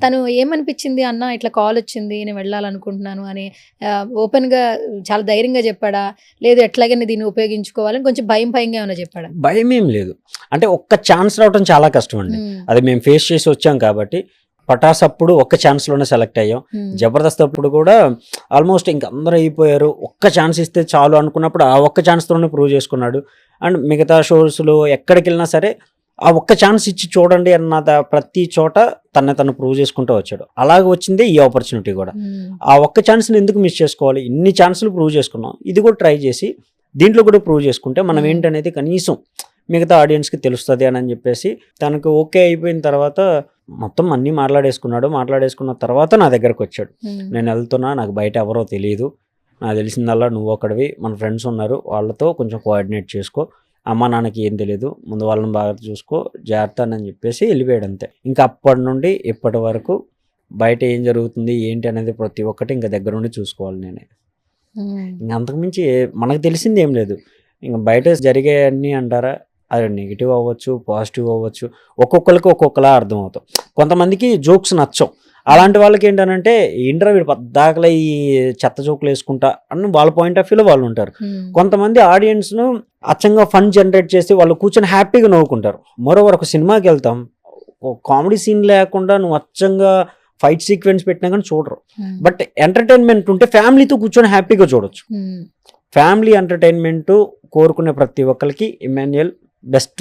తను ఏమనిపించింది అన్న ఇట్లా కాల్ వచ్చింది నేను వెళ్ళాలనుకుంటున్నాను అని ఓపెన్ గా చాలా ధైర్యంగా చెప్పాడా, లేదు ఎట్లాగైనా దీన్ని ఉపయోగించుకోవాలని కొంచెం భయంగా ఏమైనా చెప్పాడా? భయం ఏం లేదు, అంటే ఒక్క ఛాన్స్ రావడం చాలా కష్టం అండి. అది మేము ఫేస్ చేసి వచ్చాం కాబట్టి. పటాస్ అప్పుడు ఒక్క ఛాన్స్లోనే సెలెక్ట్ అయ్యాం. జబర్దస్త్ అప్పుడు కూడా ఆల్మోస్ట్ ఇంక అందరూ అయిపోయారు, ఒక్క ఛాన్స్ ఇస్తే చాలు అనుకున్నప్పుడు ఆ ఒక్క ఛాన్స్తోనే ప్రూవ్ చేసుకున్నాడు. అండ్ మిగతా షోస్లో ఎక్కడికి వెళ్ళినా సరే ఆ ఒక్క ఛాన్స్ ఇచ్చి చూడండి అన్న ప్రతి చోట తను ప్రూవ్ చేసుకుంటూ వచ్చాడు. అలాగే వచ్చిందే ఈ ఆపర్చునిటీ కూడా. ఆ ఒక్క ఛాన్స్ని ఎందుకు మిస్ చేసుకోవాలి? ఇన్ని ఛాన్సులు ప్రూవ్ చేసుకున్నాం, ఇది కూడా ట్రై చేసి దీంట్లో కూడా ప్రూవ్ చేసుకుంటే మనం ఏంటనేది కనీసం మిగతా ఆడియన్స్కి తెలుస్తుంది అని చెప్పేసి తనకు ఓకే అయిపోయిన తర్వాత మొత్తం అన్నీ మాట్లాడేసుకున్న తర్వాత నా దగ్గరకు వచ్చాడు. నేను వెళ్తున్నా, నాకు బయట ఎవరో తెలియదు, నాకు తెలిసిందల్లా నువ్వు ఒకడివి, మన ఫ్రెండ్స్ ఉన్నారు వాళ్ళతో కొంచెం కోఆర్డినేట్ చేసుకో, అమ్మ నాన్నకి ఏం తెలియదు, ముందు వాళ్ళని బాగా చూసుకో, జాగ్రత్త అని చెప్పేసి వెళ్ళిపోయాడు అంతే. ఇంకా అప్పటి నుండి ఇప్పటి వరకు బయట ఏం జరుగుతుంది ఏంటి అనేది ప్రతి ఒక్కటి ఇంకా దగ్గర నుండి చూసుకోవాలి నేనే. ఇంకా అంతకుమించి మనకు తెలిసింది ఏం లేదు. ఇంకా బయట జరిగే అన్నీ అంటారా, అది నెగిటివ్ అవ్వచ్చు, పాజిటివ్ అవ్వచ్చు, ఒక్కొక్కరికి ఒక్కొక్కలా అర్థం అవుతాం. కొంతమందికి జోక్స్ నచ్చవు, అలాంటి వాళ్ళకి ఏంటంటే ఏంట్రా వీడు పద్దాకలా ఈ చెత్త జోకులు వేసుకుంటా అని వాళ్ళ పాయింట్ ఆఫ్ వ్యూలో వాళ్ళు ఉంటారు. కొంతమంది ఆడియన్స్ను అచ్చంగా ఫన్ జనరేట్ చేసి వాళ్ళు కూర్చొని హ్యాపీగా నవ్వుకుంటారు. మరోవర్ ఒక సినిమాకి వెళ్తాం, కామెడీ సీన్ లేకుండా నువ్వు అచ్చంగా ఫైట్ సీక్వెన్స్ పెట్టినా కానీ చూడరు. బట్ ఎంటర్టైన్మెంట్ ఉంటే ఫ్యామిలీతో కూర్చొని హ్యాపీగా చూడొచ్చు. ఫ్యామిలీ ఎంటర్టైన్మెంట్ కోరుకునే ప్రతి ఒక్కరికి ఇమాన్యుయల్ బెస్ట్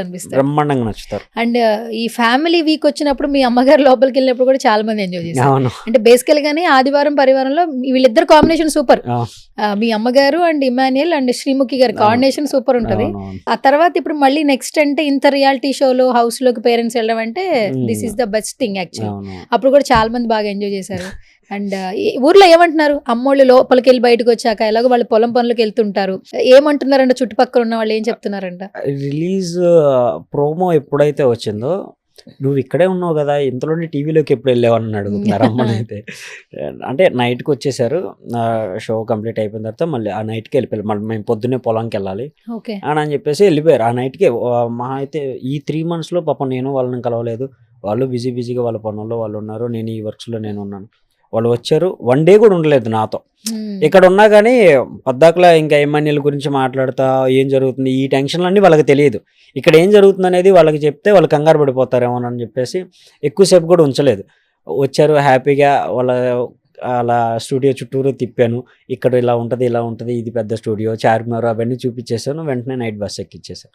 అనిపిస్తారు, బ్రహ్మాండంగా నచ్చుతారు. అండ్ ఈ ఫ్యామిలీ వీక్ వచ్చినప్పుడు మీ అమ్మగారు లోపలికి వెళ్ళినప్పుడు కూడా చాలా మంది ఎంజాయ్ చేశారు. అంటే బేసికల్ గానీ ఆదివారం పరివారంలో వీళ్ళిద్దరు కాంబినేషన్ సూపర్. మీ అమ్మగారు అండ్ ఇమాన్యుయల్ అండ్ శ్రీముఖి గారి కాంబినేషన్ సూపర్ ఉంటది. ఆ తర్వాత ఇప్పుడు మళ్ళీ నెక్స్ట్ అంటే ఇంత రియాలిటీ షోలో హౌస్ లోకి పేరెంట్స్ వెళ్ళడం అంటే this is the best thing actually. అప్పుడు కూడా చాలా మంది బాగా ఎంజాయ్ చేశారు. అండ్ ఊర్లో ఏమంటున్నారు, అమ్మోళ్ళు లోపలికి వెళ్ళి బయటకు వచ్చాక ఎలాగో వాళ్ళు పొలం పనులకు వెళ్తుంటారు, ఏమంటున్నారంట చుట్టుపక్కల ఉన్న వాళ్ళు ఏం చెప్తున్నారంట? రిలీజ్ ప్రోమో ఎప్పుడైతే వచ్చిందో నువ్వు ఇక్కడే ఉన్నావు కదా, ఇంతలోనే టీవీలోకి ఎప్పుడు వెళ్ళావని అడుగుతున్నారు అమ్మనైతే. అంటే నైట్కి వచ్చేసారు, షో కంప్లీట్ అయిపోయిన తర్వాత మళ్ళీ ఆ నైట్కి వెళ్ళిపోయారు. మళ్ళీ మేము పొద్దున్నే పొలంకి వెళ్ళాలి అని చెప్పేసి వెళ్ళిపోయారు. ఆ నైట్కి మా అయితే ఈ 3 monthsలో పాపం నేను వాళ్ళని కలవలేదు, వాళ్ళు బిజీగా వాళ్ళ పనుల్లో వాళ్ళు ఉన్నారు, నేను ఈ వర్క్స్లో నేను ఉన్నాను. వాళ్ళు వచ్చారు, 1 day కూడా ఉండలేదు నాతో. ఇక్కడ ఉన్నా కానీ పద్దాకలా ఇంకా ఎమ్మెల్యేల గురించి మాట్లాడుతా ఏం జరుగుతుంది ఈ టెన్షన్లన్నీ వాళ్ళకి తెలియదు. ఇక్కడ ఏం జరుగుతుంది అనేది వాళ్ళకి చెప్తే వాళ్ళు కంగారు పడిపోతారేమో అని చెప్పేసి ఎక్కువసేపు కూడా ఉంచలేదు. వచ్చారు హ్యాపీగా, వాళ్ళ అలా స్టూడియో చుట్టూరు తిప్పాను. ఇక్కడ ఇలా ఉంటుంది, ఇలా ఉంటుంది, ఇది పెద్ద స్టూడియో, చార్మినార్ అవన్నీ చూపించేసాను. వెంటనే నైట్ బస్ ఎక్కిచ్చేసాను.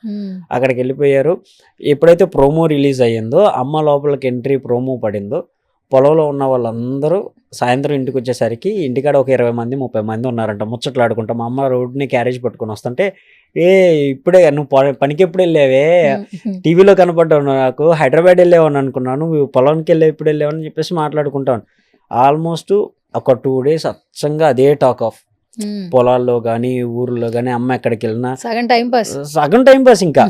అక్కడికి వెళ్ళిపోయారు. ఎప్పుడైతే ప్రోమో రిలీజ్ అయ్యిందో, అమ్మ లోపలికి ఎంట్రీ ప్రోమో పడిందో, పొలంలో ఉన్న వాళ్ళందరూ సాయంత్రం ఇంటికి వచ్చేసరికి ఇంటికాడ ఒక 20 మంది 30 మంది ఉన్నారంట ముచ్చట్లాడుకుంటా. మా అమ్మ రోడ్ని క్యారేజ్ పట్టుకొని వస్తుంటే, ఇప్పుడే నువ్వు పనికి ఎప్పుడు వెళ్ళావే, టీవీలో కనపడ్డావు, నాకు హైదరాబాద్ వెళ్ళావని అనుకున్నాను, నువ్వు పొలానికి వెళ్ళావు, ఇప్పుడు వెళ్ళావని చెప్పేసి మాట్లాడుకుంటాను. ఆల్మోస్ట్ ఒక 2 days అచ్చంగా అదే టాక్ ఆఫ్. పొలాల్లో కానీ ఊర్లో కానీ అమ్మ ఎక్కడికి వెళ్ళినా సగం టైం పాస్ ఇంకా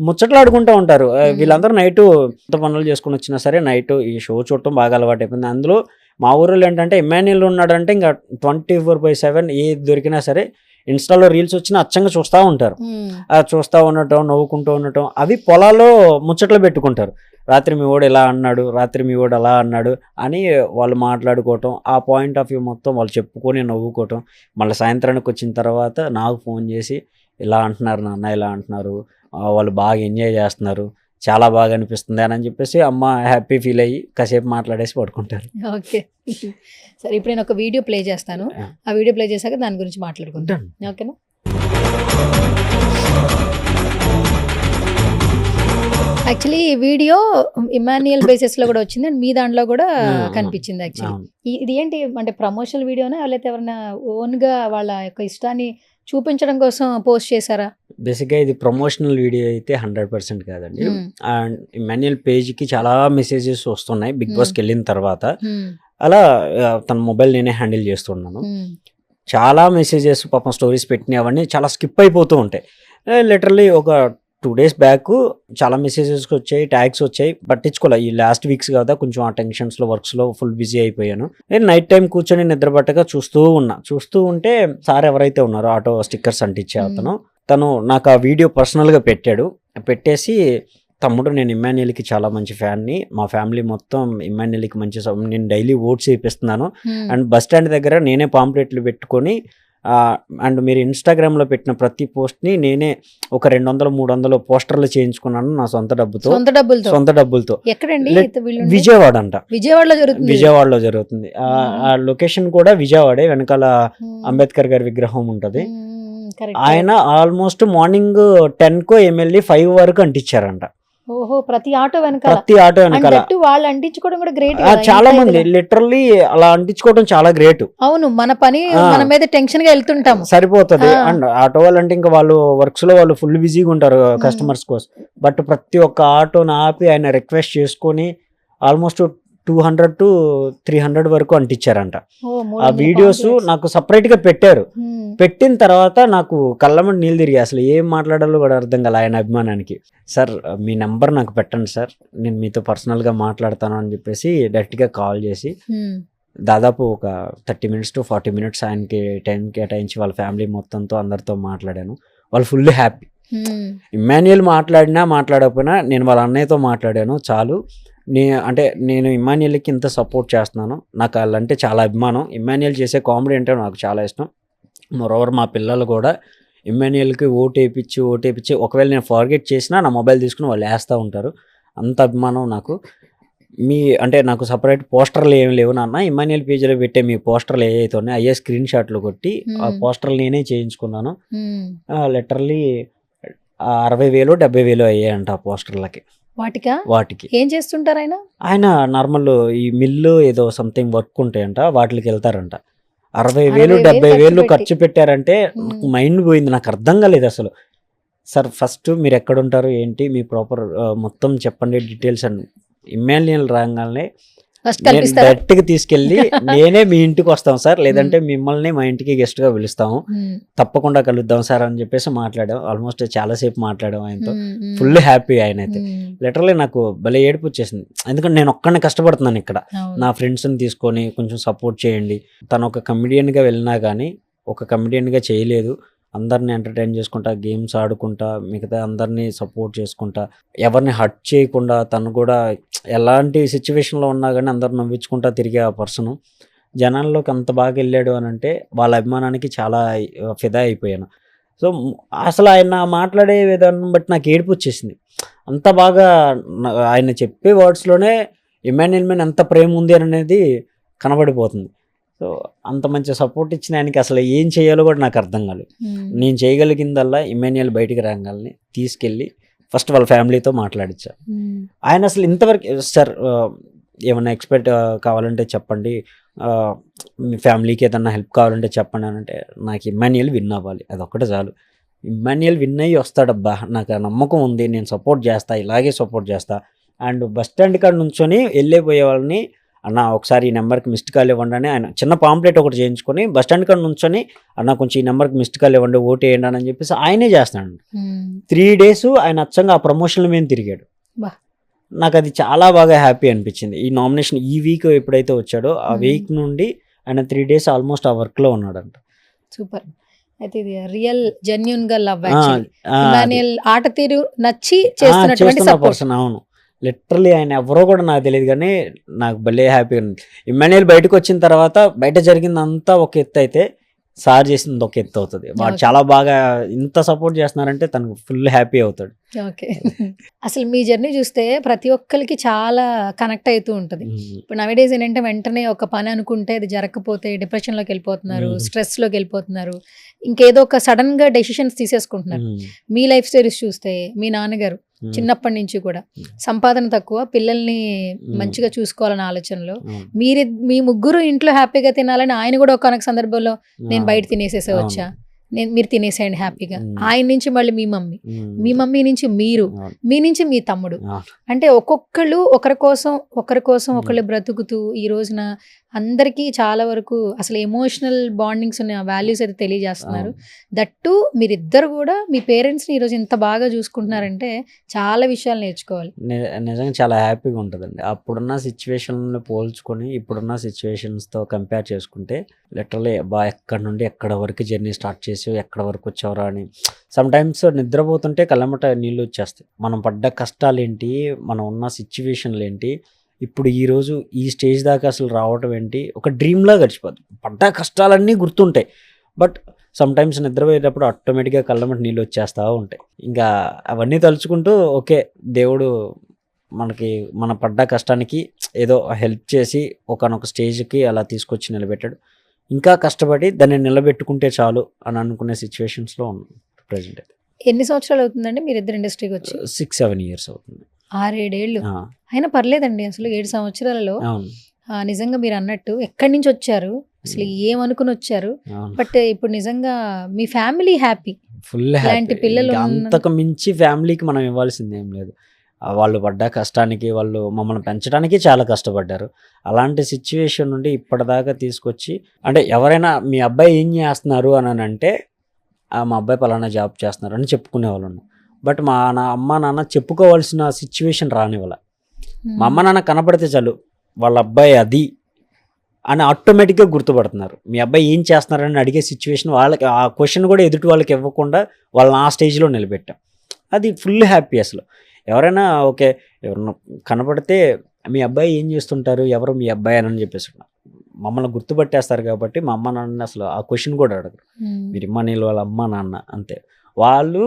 ముచ్చట్లాడుకుంటూ ఉంటారు. వీళ్ళందరూ నైట్ ఎంత పనులు చేసుకుని వచ్చినా సరే నైట్ ఈ షో చూడటం బాగా అలవాటు అయిపోయింది. అందులో మా ఊరిలో ఏంటంటే ఇమ్మాన్యుయల్ ఉన్నాడంటే ఇంకా 24/7 ఏది దొరికినా సరే ఇన్స్టాలో రీల్స్ వచ్చినా అచ్చంగా చూస్తూ ఉంటారు. చూస్తూ ఉండటం, నవ్వుకుంటూ ఉండటం, అవి పొలాల్లో ముచ్చట్లు పెట్టుకుంటారు. రాత్రి మీ వాడు ఇలా అన్నాడు, రాత్రి మీ వాడు అలా అన్నాడు అని వాళ్ళు మాట్లాడుకోవటం, ఆ పాయింట్ ఆఫ్ వ్యూ మొత్తం వాళ్ళు చెప్పుకొని నవ్వుకోవటం. మళ్ళీ సాయంత్రానికి వచ్చిన తర్వాత నాకు ఫోన్ చేసి ఇలా అంటున్నారు నాన్న, ఇలా అంటున్నారు, వాళ్ళు బాగా ఎంజాయ్ చేస్తున్నారు, చాలా బాగా అనిపిస్తుంది అని చెప్పేసి అమ్మ హ్యాపీ ఫీల్ అయ్యి కాసేపు మాట్లాడేసి పడుకుంటారు. ఓకే, సరే ఇప్పుడు నేను ఒక వీడియో ప్లే చేస్తాను. ఆ వీడియో ప్లే చేశాక దాని గురించి మాట్లాడుకుంటాను. ఓకేనా? యాక్చువల్లీ ఈ వీడియో ఇమాన్యుయల్ బేసిస్ లో కూడా వచ్చింది అండ్ మీ దాంట్లో కూడా కనిపించింది. యాక్చువల్లీ ఇది ఏంటి అంటే ప్రమోషనల్ వీడియోనా లేకపోతే ఎవరైనా ఓన్ గా వాళ్ళ యొక్క ఇష్టాన్ని చూపించడం కోసం పోస్ట్ చేశారా? బేసిక్గా ఇది ప్రమోషనల్ వీడియో అయితే 100% కాదండి. అండ్ ఇమాన్యుయల్ పేజ్కి చాలా మెసేజెస్ వస్తున్నాయి బిగ్ బాస్కి వెళ్ళిన తర్వాత. అలా తన మొబైల్ నేనే హ్యాండిల్ చేస్తున్నాను. చాలా మెసేజెస్ పాపం స్టోరీస్ పెట్టినవన్నీ చాలా స్కిప్ అయిపోతూ ఉంటాయి. లిటరల్లీ ఒక 2 days బ్యాక్ చాలా మెసేజెస్ వచ్చాయి, ట్యాగ్స్ వచ్చాయి, పట్టించుకోలే. ఈ లాస్ట్ వీక్స్ కదా కొంచెం ఆ టెన్షన్స్లో వర్క్స్లో ఫుల్ బిజీ అయిపోయాను. నేను నైట్ టైం కూర్చొని నిద్రపట్టగా చూస్తూ ఉంటే సార్ ఎవరైతే ఉన్నారో ఆటో స్టిక్కర్స్ అంటించే అతను, తను నాకు ఆ వీడియో పర్సనల్గా పెట్టేసి తమ్ముడు నేను ఇమ్మాన్యుయల్కి చాలా మంచి ఫ్యాన్ని, మా ఫ్యామిలీ మొత్తం ఇమ్మాన్యుయల్కి మంచి, నేను డైలీ ఓట్స్ వేపిస్తున్నాను అండ్ బస్ స్టాండ్ దగ్గర నేనే పాంప్లెట్లు పెట్టుకొని అండ్ మీరు ఇన్స్టాగ్రామ్లో పెట్టిన ప్రతి పోస్ట్ని నేనే ఒక 200-300 పోస్టర్లు చేయించుకున్నాను నా సొంత డబ్బులతో. ఎక్కడండి? విజయవాడ అంట. విజయవాడలో జరుగుతుంది. ఆ లొకేషన్ కూడా విజయవాడే. వెనకాల అంబేద్కర్ గారి విగ్రహం ఉంటది. ఆయన ఆల్మోస్ట్ మార్నింగ్ 10 ఎమ్మెల్యే 5 వరకు అంటించారంట. ఓహో, ప్రతి ఆటో వెనకాల వాళ్ళు అంటించుకోవడం కూడా గ్రేట్. చాలా మంది లిటరల్లీ అలా అంటించుకోవడం చాలా గ్రేట్. అవును, మన పని మన మీద టెన్షన్ గా వెళ్తుంటాం, సరిపోతుంది. అండ్ ఆటో వాళ్ళు అంటే ఇంకా వాళ్ళు వర్క్స్ లో వాళ్ళు ఫుల్ బిజీగా ఉంటారు కస్టమర్స్ కోసం. బట్ ప్రతి ఒక్క ఆటోని ఆపి ఆయన రిక్వెస్ట్ చేసుకొని ఆల్మోస్ట్ 200-300 వరకు అంటించారంట. ఆ వీడియోస్ నాకు సపరేట్ గా పెట్టారు. పెట్టిన తర్వాత నాకు కళ్ళమని నీళ్ళు తిరిగి అసలు ఏం మాట్లాడాలో కూడా అర్థం కాలే ఆయన అభిమానానికి. సార్ మీ నెంబర్ నాకు పెట్టండి సార్, నేను మీతో పర్సనల్గా మాట్లాడతాను అని చెప్పేసి డైరెక్ట్గా కాల్ చేసి దాదాపు ఒక 30 minutes to 40 minutes ఆయనకి టైం కేటాయించి వాళ్ళ ఫ్యామిలీ మొత్తంతో అందరితో మాట్లాడాను. వాళ్ళు ఫుల్ హ్యాపీ. ఇమ్మాన్యుయల్ మాట్లాడకపోయినా నేను వాళ్ళ అన్నయ్యతో మాట్లాడాను చాలు. నేను ఇమ్మాన్యుయల్కి ఇంత సపోర్ట్ చేస్తున్నాను, నాకు వాళ్ళంటే చాలా అభిమానం. ఇమ్మాన్యుయల్ చేసే కామెడీ అంటే నాకు చాలా ఇష్టం. మరోవర్ మా పిల్లలు కూడా ఇమ్మాన్యుయల్కి ఓటేపించి ఒకవేళ నేను ఫార్గెట్ చేసినా నా మొబైల్ తీసుకుని వాళ్ళు వేస్తూ ఉంటారు. అంత అభిమానం నాకు. నాకు సపరేట్ పోస్టర్లు ఏమి లేవు నాన్న, ఇమ్మాన్యుయల్ పేజీలో పెట్టే మీ పోస్టర్లు ఏవైతే ఉన్నాయో అయ్యే స్క్రీన్ షాట్లు కొట్టి ఆ పోస్టర్లు నేనే చేయించుకున్నాను. లిటరల్లీ 60,000-70,000 అయ్యాయంట ఆ పోస్టర్లకి. వాటికి ఏం చేస్తుంటారు ఆయన నార్మల్ ఈ మిల్లు ఏదో సంథింగ్ వర్క్ ఉంటాయంట, వాటికి వెళ్తారంట. 60,000-70,000 ఖర్చు పెట్టారంటే మైండ్ పోయింది, నాకు అర్థం కాలేదు అసలు. సార్ ఫస్ట్ మీరు ఎక్కడ ఉంటారు ఏంటి మీ ప్రాపర్ మొత్తం చెప్పండి డీటెయిల్స్ అని. ఇమ్మాన్యుయల్ రాగానే డైరెక్ట్గా తీసుకెళ్ళి నేనే మీ ఇంటికి వస్తాం సార్, లేదంటే మిమ్మల్ని మా ఇంటికి గెస్ట్గా పిలుస్తాము, తప్పకుండా కలుద్దాం సార్ అని చెప్పేసి మాట్లాడాం. ఆల్మోస్ట్ చాలాసేపు మాట్లాడాం ఆయనతో. ఫుల్ హ్యాపీ ఆయన అయితే. లిటరల్లీ నాకు భలే ఏడుపు వచ్చేసింది, ఎందుకంటే నేను ఒక్కడిని కష్టపడుతున్నాను ఇక్కడ. నా ఫ్రెండ్స్ని తీసుకొని కొంచెం సపోర్ట్ చేయండి. తను ఒక కమెడియన్గా వెళ్ళినా కానీ ఒక కమెడియన్గా చేయలేదు. అందరిని ఎంటర్టైన్ చేసుకుంటా, గేమ్స్ ఆడుకుంటా, మిగతా అందరినీ సపోర్ట్ చేసుకుంటా, ఎవరిని హర్ట్ చేయకుండా, తను కూడా ఎలాంటి సిచ్యువేషన్లో ఉన్నా కానీ అందరు నవ్వించుకుంటా తిరిగే ఆ పర్సన్ జనాల్లోకి అంత బాగా వెళ్ళాడు అని అంటే వాళ్ళ అభిమానానికి చాలా ఫిదా అయిపోయాను. సో అసలు ఆయన మాట్లాడే విధానం బట్టి నాకు ఏడుపు వచ్చేసింది. అంత బాగా ఆయన చెప్పే వర్డ్స్లోనే ఇమ్మాన్యుయల్ మీద ఎంత ప్రేమ ఉంది అనేది కనబడిపోతుంది. సో అంత మంచి సపోర్ట్ ఇచ్చిన ఆయనకి అసలు ఏం చేయాలో కూడా నాకు అర్థం కాలేదు. నేను చేయగలిగిందల్లా ఇమాన్యుయల్ బయటికి రాగాలని తీసుకెళ్ళి ఫస్ట్ వాళ్ళ ఫ్యామిలీతో మాట్లాడించా. ఆయన అసలు ఇంతవరకు సార్ ఏమన్నా ఎక్స్పెక్ట్ కావాలంటే చెప్పండి, మీ ఫ్యామిలీకి ఏదన్నా హెల్ప్ కావాలంటే చెప్పండి అని అంటే, నాకు ఇమాన్యుయల్ విన్ అవ్వాలి, అదొక్కటే చాలు. ఇమాన్యుయల్ విన్ అయ్యి వస్తాడబ్బా, నాకు ఆ నమ్మకం ఉంది, నేను సపోర్ట్ చేస్తా, ఇలాగే సపోర్ట్ చేస్తా. అండ్ బస్ స్టాండ్ కాడ నుంచొని వెళ్ళిపోయే వాళ్ళని, అన్న ఒకసారి ఈ నెంబర్కి మిస్డ్ కాల్ ఇవ్వండి అని ఆయన చిన్న పాంప్లెట్ ఒకటి చేయించుకొని బస్ స్టాండ్ కాడ నుంచొని, అన్న కొంచెం ఈ నెంబర్కి మిస్డ్ కాల్ ఇవ్వండి, ఓటు వేయండి అని చెప్పేసి ఆయనే చేస్తాడు. 3 days ఆయన అచ్చంగా ఆ ప్రమోషన్ల మీద తిరిగాడు. నాకు అది చాలా బాగా హ్యాపీ అనిపించింది. ఈ నామినేషన్ ఈ వీక్ ఎప్పుడైతే వచ్చాడో ఆ వీక్ నుండి ఆయన 3 days ఆల్మోస్ట్ ఆ వర్క్లో ఉన్నాడంట. సూపర్. అయితే ఇది రియల్ జెన్యూన్ గా లవ్ ఇమాన్యుయల్ ఆట తీరు నచ్చి చేస్తున్నటువంటి సపోర్ట్. పర్సన్. అవును, లిటరలీ ఆయన ఎవరో కూడా నాకు తెలియదు, కానీ నాకు భలే హ్యాపీగా ఉంది. ఇమాన్యుయల్ బయటకు వచ్చిన తర్వాత బయట జరిగిందంతా ఒక ఎత్తు అయితే సార్ చేసింది ఒక ఎత్తు అవుతుంది. వాడు చాలా బాగా ఇంత సపోర్ట్ చేస్తున్నారంటే తనకు ఫుల్ హ్యాపీ అవుతాడు. ఓకే. అసలు మీ జర్నీ చూస్తే ప్రతి ఒక్కరికి చాలా కనెక్ట్ అవుతూ ఉంటుంది. ఇప్పుడు నవేడేస్ ఏంటంటే వెంటనే ఒక పని అనుకుంటే అది జరగకపోతే డిప్రెషన్లోకి వెళ్ళిపోతున్నారు, స్ట్రెస్లోకి వెళ్ళిపోతున్నారు, ఇంకేదో ఒక సడన్ గా డెసిషన్స్ తీసేసుకుంటున్నారు. మీ లైఫ్ స్టోరీస్ చూస్తే మీ నాన్నగారు చిన్నప్పటి నుంచి కూడా సంపాదన తక్కువ, పిల్లల్ని మంచిగా చూసుకోవాలన్న ఆలోచనలో మీ ముగ్గురు ఇంట్లో హ్యాపీగా తినాలని ఆయన కూడా ఒక సందర్భంలో నేను బయట తినేసేసే వచ్చా, మీరు తినేసేయండి హ్యాపీగా. ఆయన నుంచి మళ్ళీ మీ మమ్మీ నుంచి మీరు, మీ నుంచి మీ తమ్ముడు, అంటే ఒక్కొక్కళ్ళు ఒకరి కోసం ఒకళ్ళు బ్రతుకుతూ ఈ రోజున అందరికీ చాలా వరకు అసలు ఎమోషనల్ బాండింగ్స్ ఉన్న వాల్యూస్ అయితే తెలియజేస్తున్నారు. దట్టు మీరిద్దరు కూడా మీ పేరెంట్స్ని ఈరోజు ఇంత బాగా చూసుకుంటున్నారంటే చాలా విషయాలు నేర్చుకోవాలి. నిజంగా చాలా హ్యాపీగా ఉంటుందండి. అప్పుడున్న సిచ్యువేషన్లను పోల్చుకొని ఇప్పుడున్న సిచ్యువేషన్స్తో కంపేర్ చేసుకుంటే లిటరలీ ఎక్కడి నుండి ఎక్కడ వరకు జర్నీ స్టార్ట్ చేసి ఎక్కడ వరకు వచ్చేవరా అని సమ్ టైమ్స్ నిద్రపోతుంటే కళ్ళమట నీళ్ళు వచ్చేస్తాయి. మనం పడ్డ కష్టాలు ఏంటి, మనం ఉన్న సిచ్యువేషన్లు ఏంటి, ఇప్పుడు ఈరోజు ఈ స్టేజ్ దాకా అసలు రావటం ఏంటి, ఒక డ్రీమ్లా గడిచిపోతుంది. పడ్డ కష్టాలన్నీ గుర్తుంటాయి, బట్ సమ్ టైమ్స్ నిద్రపోయేటప్పుడు ఆటోమేటిక్గా కళ్ళమట నీళ్ళు వచ్చేస్తూ ఉంటాయి. ఇంకా అవన్నీ తలుచుకుంటూ ఓకే, దేవుడు మనకి మన పడ్డ కష్టానికి ఏదో హెల్ప్ చేసి ఒకనొక స్టేజ్కి అలా తీసుకొచ్చి నిలబెట్టాడు. ఇంకా కష్టపడి దాన్ని నిలబెట్టుకుంటే చాలు అని అనుకునే సిచ్యువేషన్స్లో ఉన్నాం ప్రజెంట్. ఎన్ని సంవత్సరాలు అవుతుందండి మీరిద్దరు ఇండస్ట్రీకి వచ్చి? 6-7 years అవుతుంది. 6-7 ఏళ్ళు అయినా పర్లేదండి. అసలు 7 సంవత్సరాలలో నిజంగా మీరు అన్నట్టు ఎక్కడి నుంచి వచ్చారు, అసలు ఏమనుకుని వచ్చారు, బట్ ఇప్పుడు నిజంగా మీ ఫ్యామిలీ హ్యాపీ, ఫుల్ హ్యాపీ. పిల్లలు అంతకు మించి ఫ్యామిలీకి మనం ఇవ్వాల్సింది ఏం లేదు. వాళ్ళు పడ్డ కష్టానికి, వాళ్ళు మమ్మల్ని పెంచడానికి చాలా కష్టపడ్డారు. అలాంటి సిచ్యువేషన్ నుండి ఇప్పటిదాకా తీసుకొచ్చి, అంటే ఎవరైనా మీ అబ్బాయి ఏం చేస్తున్నారు అని అంటే మా అబ్బాయి పలానా జాబ్ చేస్తున్నారు అని చెప్పుకునేవాళ్ళు. బట్ మా అమ్మ నాన్న చెప్పుకోవాల్సిన సిచ్యువేషన్ రానివ్వాల. మా అమ్మ నాన్న కనపడితే చాలు వాళ్ళ అబ్బాయి అది అని ఆటోమేటిక్గా గుర్తుపడుతున్నారు. మీ అబ్బాయి ఏం చేస్తున్నారని అడిగే సిచ్యువేషన్ వాళ్ళకి, ఆ క్వశ్చన్ కూడా ఎదుటి వాళ్ళకి ఇవ్వకుండా వాళ్ళని ఆ స్టేజ్లో నిలబెట్టాం. అది ఫుల్ హ్యాపీ. అసలు ఎవరైనా ఓకే, ఎవరన్నా కనపడితే మీ అబ్బాయి ఏం చేస్తుంటారు, ఎవరు మీ అబ్బాయి అని చెప్పేసి మమ్మల్ని గుర్తుపట్టేస్తారు. కాబట్టి మా అమ్మ నాన్న అసలు ఆ క్వశ్చన్ కూడా అడగరు. మీరు ఇమ్మానీలు వాళ్ళ అమ్మ నాన్న అంతే. వాళ్ళు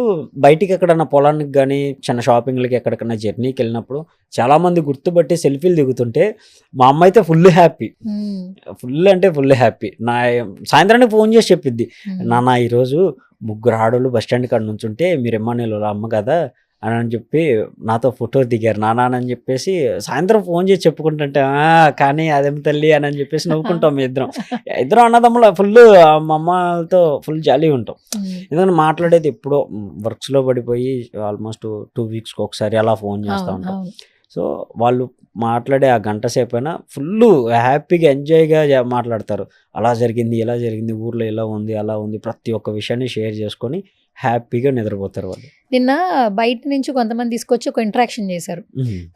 బయటికి ఎక్కడన్నా పొలానికి కానీ చిన్న షాపింగ్లకి ఎక్కడికన్నా జర్నీకి వెళ్ళినప్పుడు చాలామంది గుర్తుపట్టి సెల్ఫీలు దిగుతుంటే మా అమ్మ అయితే ఫుల్ హ్యాపీ, ఫుల్ అంటే ఫుల్ హ్యాపీ. నా సాయంత్రానికి ఫోన్ చేసి చెప్పిద్ది, నాన్న ఈరోజు 3 ఆడోళ్ళు బస్ స్టాండ్ కాడ నుంచి ఉంటే మీరు ఇమ్మానీలు వాళ్ళ అమ్మ కదా అని చెప్పి నాతో ఫోటో దిగారు నాన్న అని చెప్పేసి సాయంత్రం ఫోన్ చేసి చెప్పుకుంటుంటే, కానీ అదేం తల్లి అని చెప్పేసి నవ్వుకుంటాం. ఇద్దరం అన్నదమ్ముల ఫుల్ మా అమ్మతో ఫుల్ జాలీ ఉంటాం. ఎందుకంటే మాట్లాడేది ఎప్పుడో వర్క్స్లో పడిపోయి ఆల్మోస్ట్ 2 weeks ఒకసారి అలా ఫోన్ చేస్తూ ఉంటాం. సో వాళ్ళు మాట్లాడే ఆ గంట సేపు అయినా ఫుల్ హ్యాపీగా ఎంజాయ్గా మాట్లాడతారు. అలా జరిగింది, ఇలా జరిగింది, ఊర్లో ఇలా ఉంది, అలా ఉంది, ప్రతి ఒక్క విషయాన్ని షేర్ చేసుకొని హ్యాపీగా నిద్రపోతారు వాళ్ళు. నిన్న బయట నుంచి కొంతమంది తీసుకొచ్చి ఒక ఇంటరాక్షన్ చేశారు.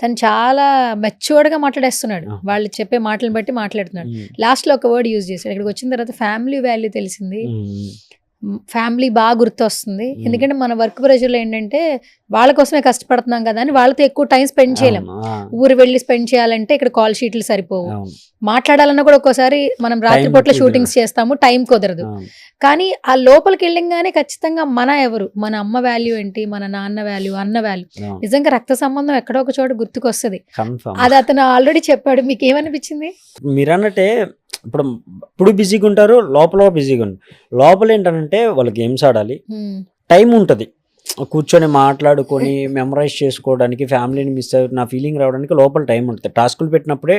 తను చాలా మెచ్యూర్డ్గా మాట్లాడేస్తున్నాడు, వాళ్ళు చెప్పే మాటలను బట్టి మాట్లాడుతున్నాడు. లాస్ట్లో ఒక వర్డ్ యూజ్ చేశాడు. ఇక్కడికి వచ్చిన తర్వాత ఫ్యామిలీ వాల్యూ తెలిసింది, ఫ్యామిలీ బాగా గుర్తొస్తుంది. ఎందుకంటే మన వర్క్ ప్రెషర్లో ఏంటంటే వాళ్ళ కోసమే కష్టపడుతున్నాం కదా అని వాళ్ళతో ఎక్కువ టైం స్పెండ్ చేయలేం. ఊరు వెళ్ళి స్పెండ్ చేయాలంటే ఇక్కడ కాల్ షీట్లు సరిపోవు, మాట్లాడాలన్నా కూడా ఒక్కోసారి మనం రాత్రిపూట్ల షూటింగ్స్ చేస్తాము, టైం కుదరదు. కానీ ఆ లోపలికి వెళ్ళంగానే ఖచ్చితంగా మన ఎవరు, మన అమ్మ వాల్యూ ఏంటి, మన నాన్న వాల్యూ, అన్న వాల్యూ, నిజంగా రక్త సంబంధం ఎక్కడో ఒక చోట గుర్తుకొస్తుంది. అది అతను ఆల్రెడీ చెప్పాడు. మీకు ఏమనిపించింది? మీరు అన్నట్టే ఇప్పుడు బిజీగా ఉంటారు, లోపల బిజీగా ఉంటారు. లోపల ఏంటంటే వాళ్ళు గేమ్స్ ఆడాలి, టైం ఉంటుంది కూర్చొని మాట్లాడుకొని మెమరైజ్ చేసుకోవడానికి, ఫ్యామిలీని మిస్ అయ్యి నా ఫీలింగ్ రావడానికి లోపల టైం ఉంటుంది. టాస్కులు పెట్టినప్పుడే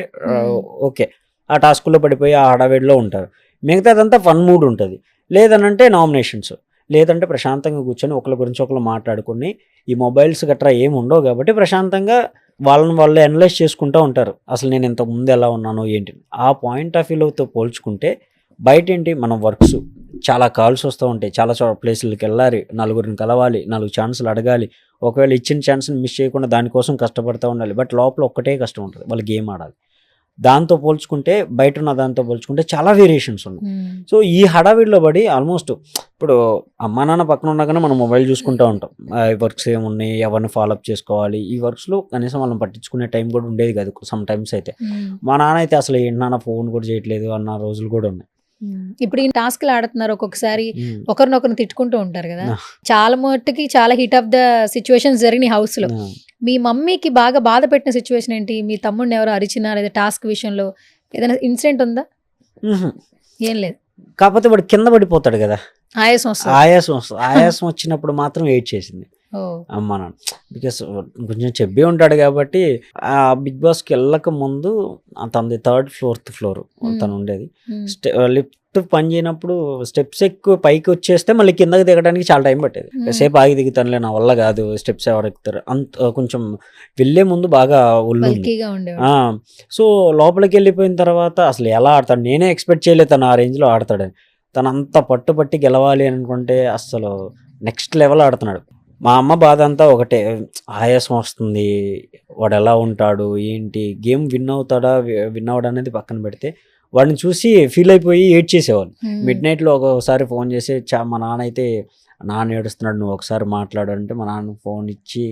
ఓకే ఆ టాస్కుల్లో పడిపోయి ఆ హడావిడిలో ఉంటారు. మిగతాదంతా ఫన్ మూడ్ ఉంటుంది. లేదనంటే నామినేషన్స్, లేదంటే ప్రశాంతంగా కూర్చొని ఒకరి గురించి ఒకరు మాట్లాడుకొని, ఈ మొబైల్స్ గట్రా ఏమి ఉండవు కాబట్టి ప్రశాంతంగా వాళ్ళు అనలైజ్ చేసుకుంటూ ఉంటారు. అసలు నేను ఇంతకు ముందు ఎలా ఉన్నాను ఏంటి ఆ పాయింట్ ఆఫ్ వ్యూతో పోల్చుకుంటే బయట ఏంటి మనం వర్క్స్ చాలా కాల్స్ వస్తూ ఉంటాయి, చాలా ప్లేసులకి వెళ్ళాలి, నలుగురిని కలవాలి, 4 ఛాన్సులు అడగాలి, ఒకవేళ ఇచ్చిన ఛాన్స్ని మిస్ చేయకుండా దానికోసం కష్టపడుతూ ఉండాలి. బట్ లోపల ఒక్కటే కష్టం ఉంటుంది, వాళ్ళు గేమ్ ఆడాలి. దాంతో పోల్చుకుంటే బయట ఉన్న దాంతో పోల్చుకుంటే చాలా వేరియేషన్స్ ఉన్నాయి. సో ఈ హడావిడిలో పడి ఆల్మోస్ట్ ఇప్పుడు అమ్మా నాన్న పక్కన ఉన్నాకనే మనం మొబైల్ చూసుకుంటూ ఉంటాం. వర్క్స్ ఏమున్నాయి, ఎవరిని ఫాలోఅప్ చేసుకోవాలి, ఈ వర్క్స్లో కనీసం వాళ్ళని పట్టించుకునే టైం కూడా ఉండేది కాదు సమ్ టైమ్స్. అయితే మా నాన్న అయితే అసలు ఏంటి నాన్న ఫోన్ కూడా చేయట్లేదు అన్న రోజులు కూడా ఉన్నాయి. ఇప్పుడు ఈ టాస్క్లు ఆడుతున్నారు, ఒక్కొక్కసారి ఒకరినొకరిని తిట్టుకుంటూ ఉంటారు కదా. చాలా మట్టుకి చాలా హిట్ ఆఫ్ ద సిచ్యువేషన్స్ జరిగినాయి హౌస్ లో. మీ మమ్మీకి బాగా బాధ పెట్టిన సిచ్యువేషన్ ఏంటి? మీ తమ్ముడిని ఎవరు అరిచినా లేదా టాస్క్ విషయంలో ఏదైనా ఇన్సిడెంట్ ఉందా? ఏం లేదు, కాకపోతే వాడు కింద పడిపోతాడు కదా, ఆయాసం వస్తుంది. ఆయాసం వచ్చినప్పుడు మాత్రం వెయిట్ చేసింది అమ్మ నాన్న. బికాస్ కొంచెం చెప్పి ఉంటాడు కాబట్టి. ఆ బిగ్ బాస్కి వెళ్ళక ముందు తనది 3rd, 4th ఫ్లోర్ తను ఉండేది. లిఫ్ట్ పని చేయనప్పుడు స్టెప్స్ ఎక్కువ పైకి వచ్చేస్తే మళ్ళీ కిందకి దిగడానికి చాలా టైం పట్టేది. సేపు ఆగి దిగుతానులే, నా వల్ల కాదు, స్టెప్స్ ఎవరు ఎక్కుతారు అంత కొంచెం వెళ్ళే ముందు బాగా ఒళ్ళు. సో లోపలికి వెళ్ళిపోయిన తర్వాత అసలు ఎలా ఆడతాడు నేనే ఎక్స్పెక్ట్ చేయలేదు తను ఆ రేంజ్లో ఆడతాడని. తను అంత పట్టుబట్టి గెలవాలి అనుకుంటే అసలు నెక్స్ట్ లెవెల్ ఆడుతున్నాడు. మా అమ్మ బాధ అంతా ఒకటే, ఆయాసం వస్తుంది, వాడు ఎలా ఉంటాడు ఏంటి, గేమ్ విన్ అవ్వడం అనేది పక్కన పెడితే వాడిని చూసి ఫీల్ అయిపోయి ఏడ్ చేసేవాళ్ళు. మిడ్ నైట్లో ఒకసారి ఫోన్ చేసి మా నాన్న అయితే నాన్న ఏడుస్తున్నాడు, నువ్వు ఒకసారి మాట్లాడు అంటే మా నాన్న ఫోన్ ఇచ్చి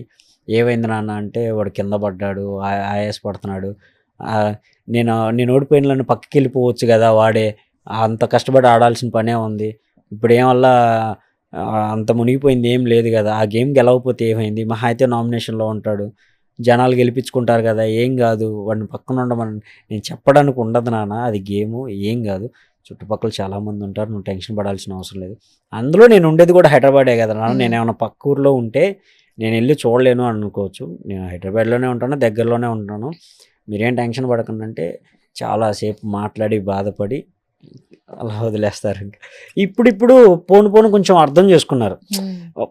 ఏమైంది నాన్న అంటే వాడు కింద పడ్డాడు, ఆయాస పడుతున్నాడు, నేను ఓడిపోయిన నన్ను పక్కకి వెళ్ళిపోవచ్చు కదా, వాడే అంత కష్టపడి ఆడాల్సిన పనే ఉంది, ఇప్పుడు ఏమల్లా అంత మునిగిపోయింది ఏం లేదు కదా, ఆ గేమ్ గెలవకపోతే ఏమైంది, మహా అయితే నామినేషన్లో ఉంటాడు, జనాలు గెలిపించుకుంటారు కదా, ఏం కాదు, వాడిని పక్కన ఉండమని నేను చెప్పడానికి ఉండదు నాన్న, అది గేము, ఏం కాదు, చుట్టుపక్కల చాలామంది ఉంటారు, నువ్వు టెన్షన్ పడాల్సిన అవసరం లేదు. అందులో నేను ఉండేది కూడా హైదరాబాదే కదా నాన్న, నేను ఏమైనా పక్క ఊర్లో ఉంటే నేను వెళ్ళి చూడలేను అనుకోవచ్చు, నేను హైదరాబాద్లోనే ఉంటాను, దగ్గరలోనే ఉంటాను, మీరేం టెన్షన్ పడకండి అంటే చాలాసేపు మాట్లాడి బాధపడి అలా వదిలేస్తారు. ఇప్పుడు పోను కొంచెం అర్థం చేసుకున్నారు.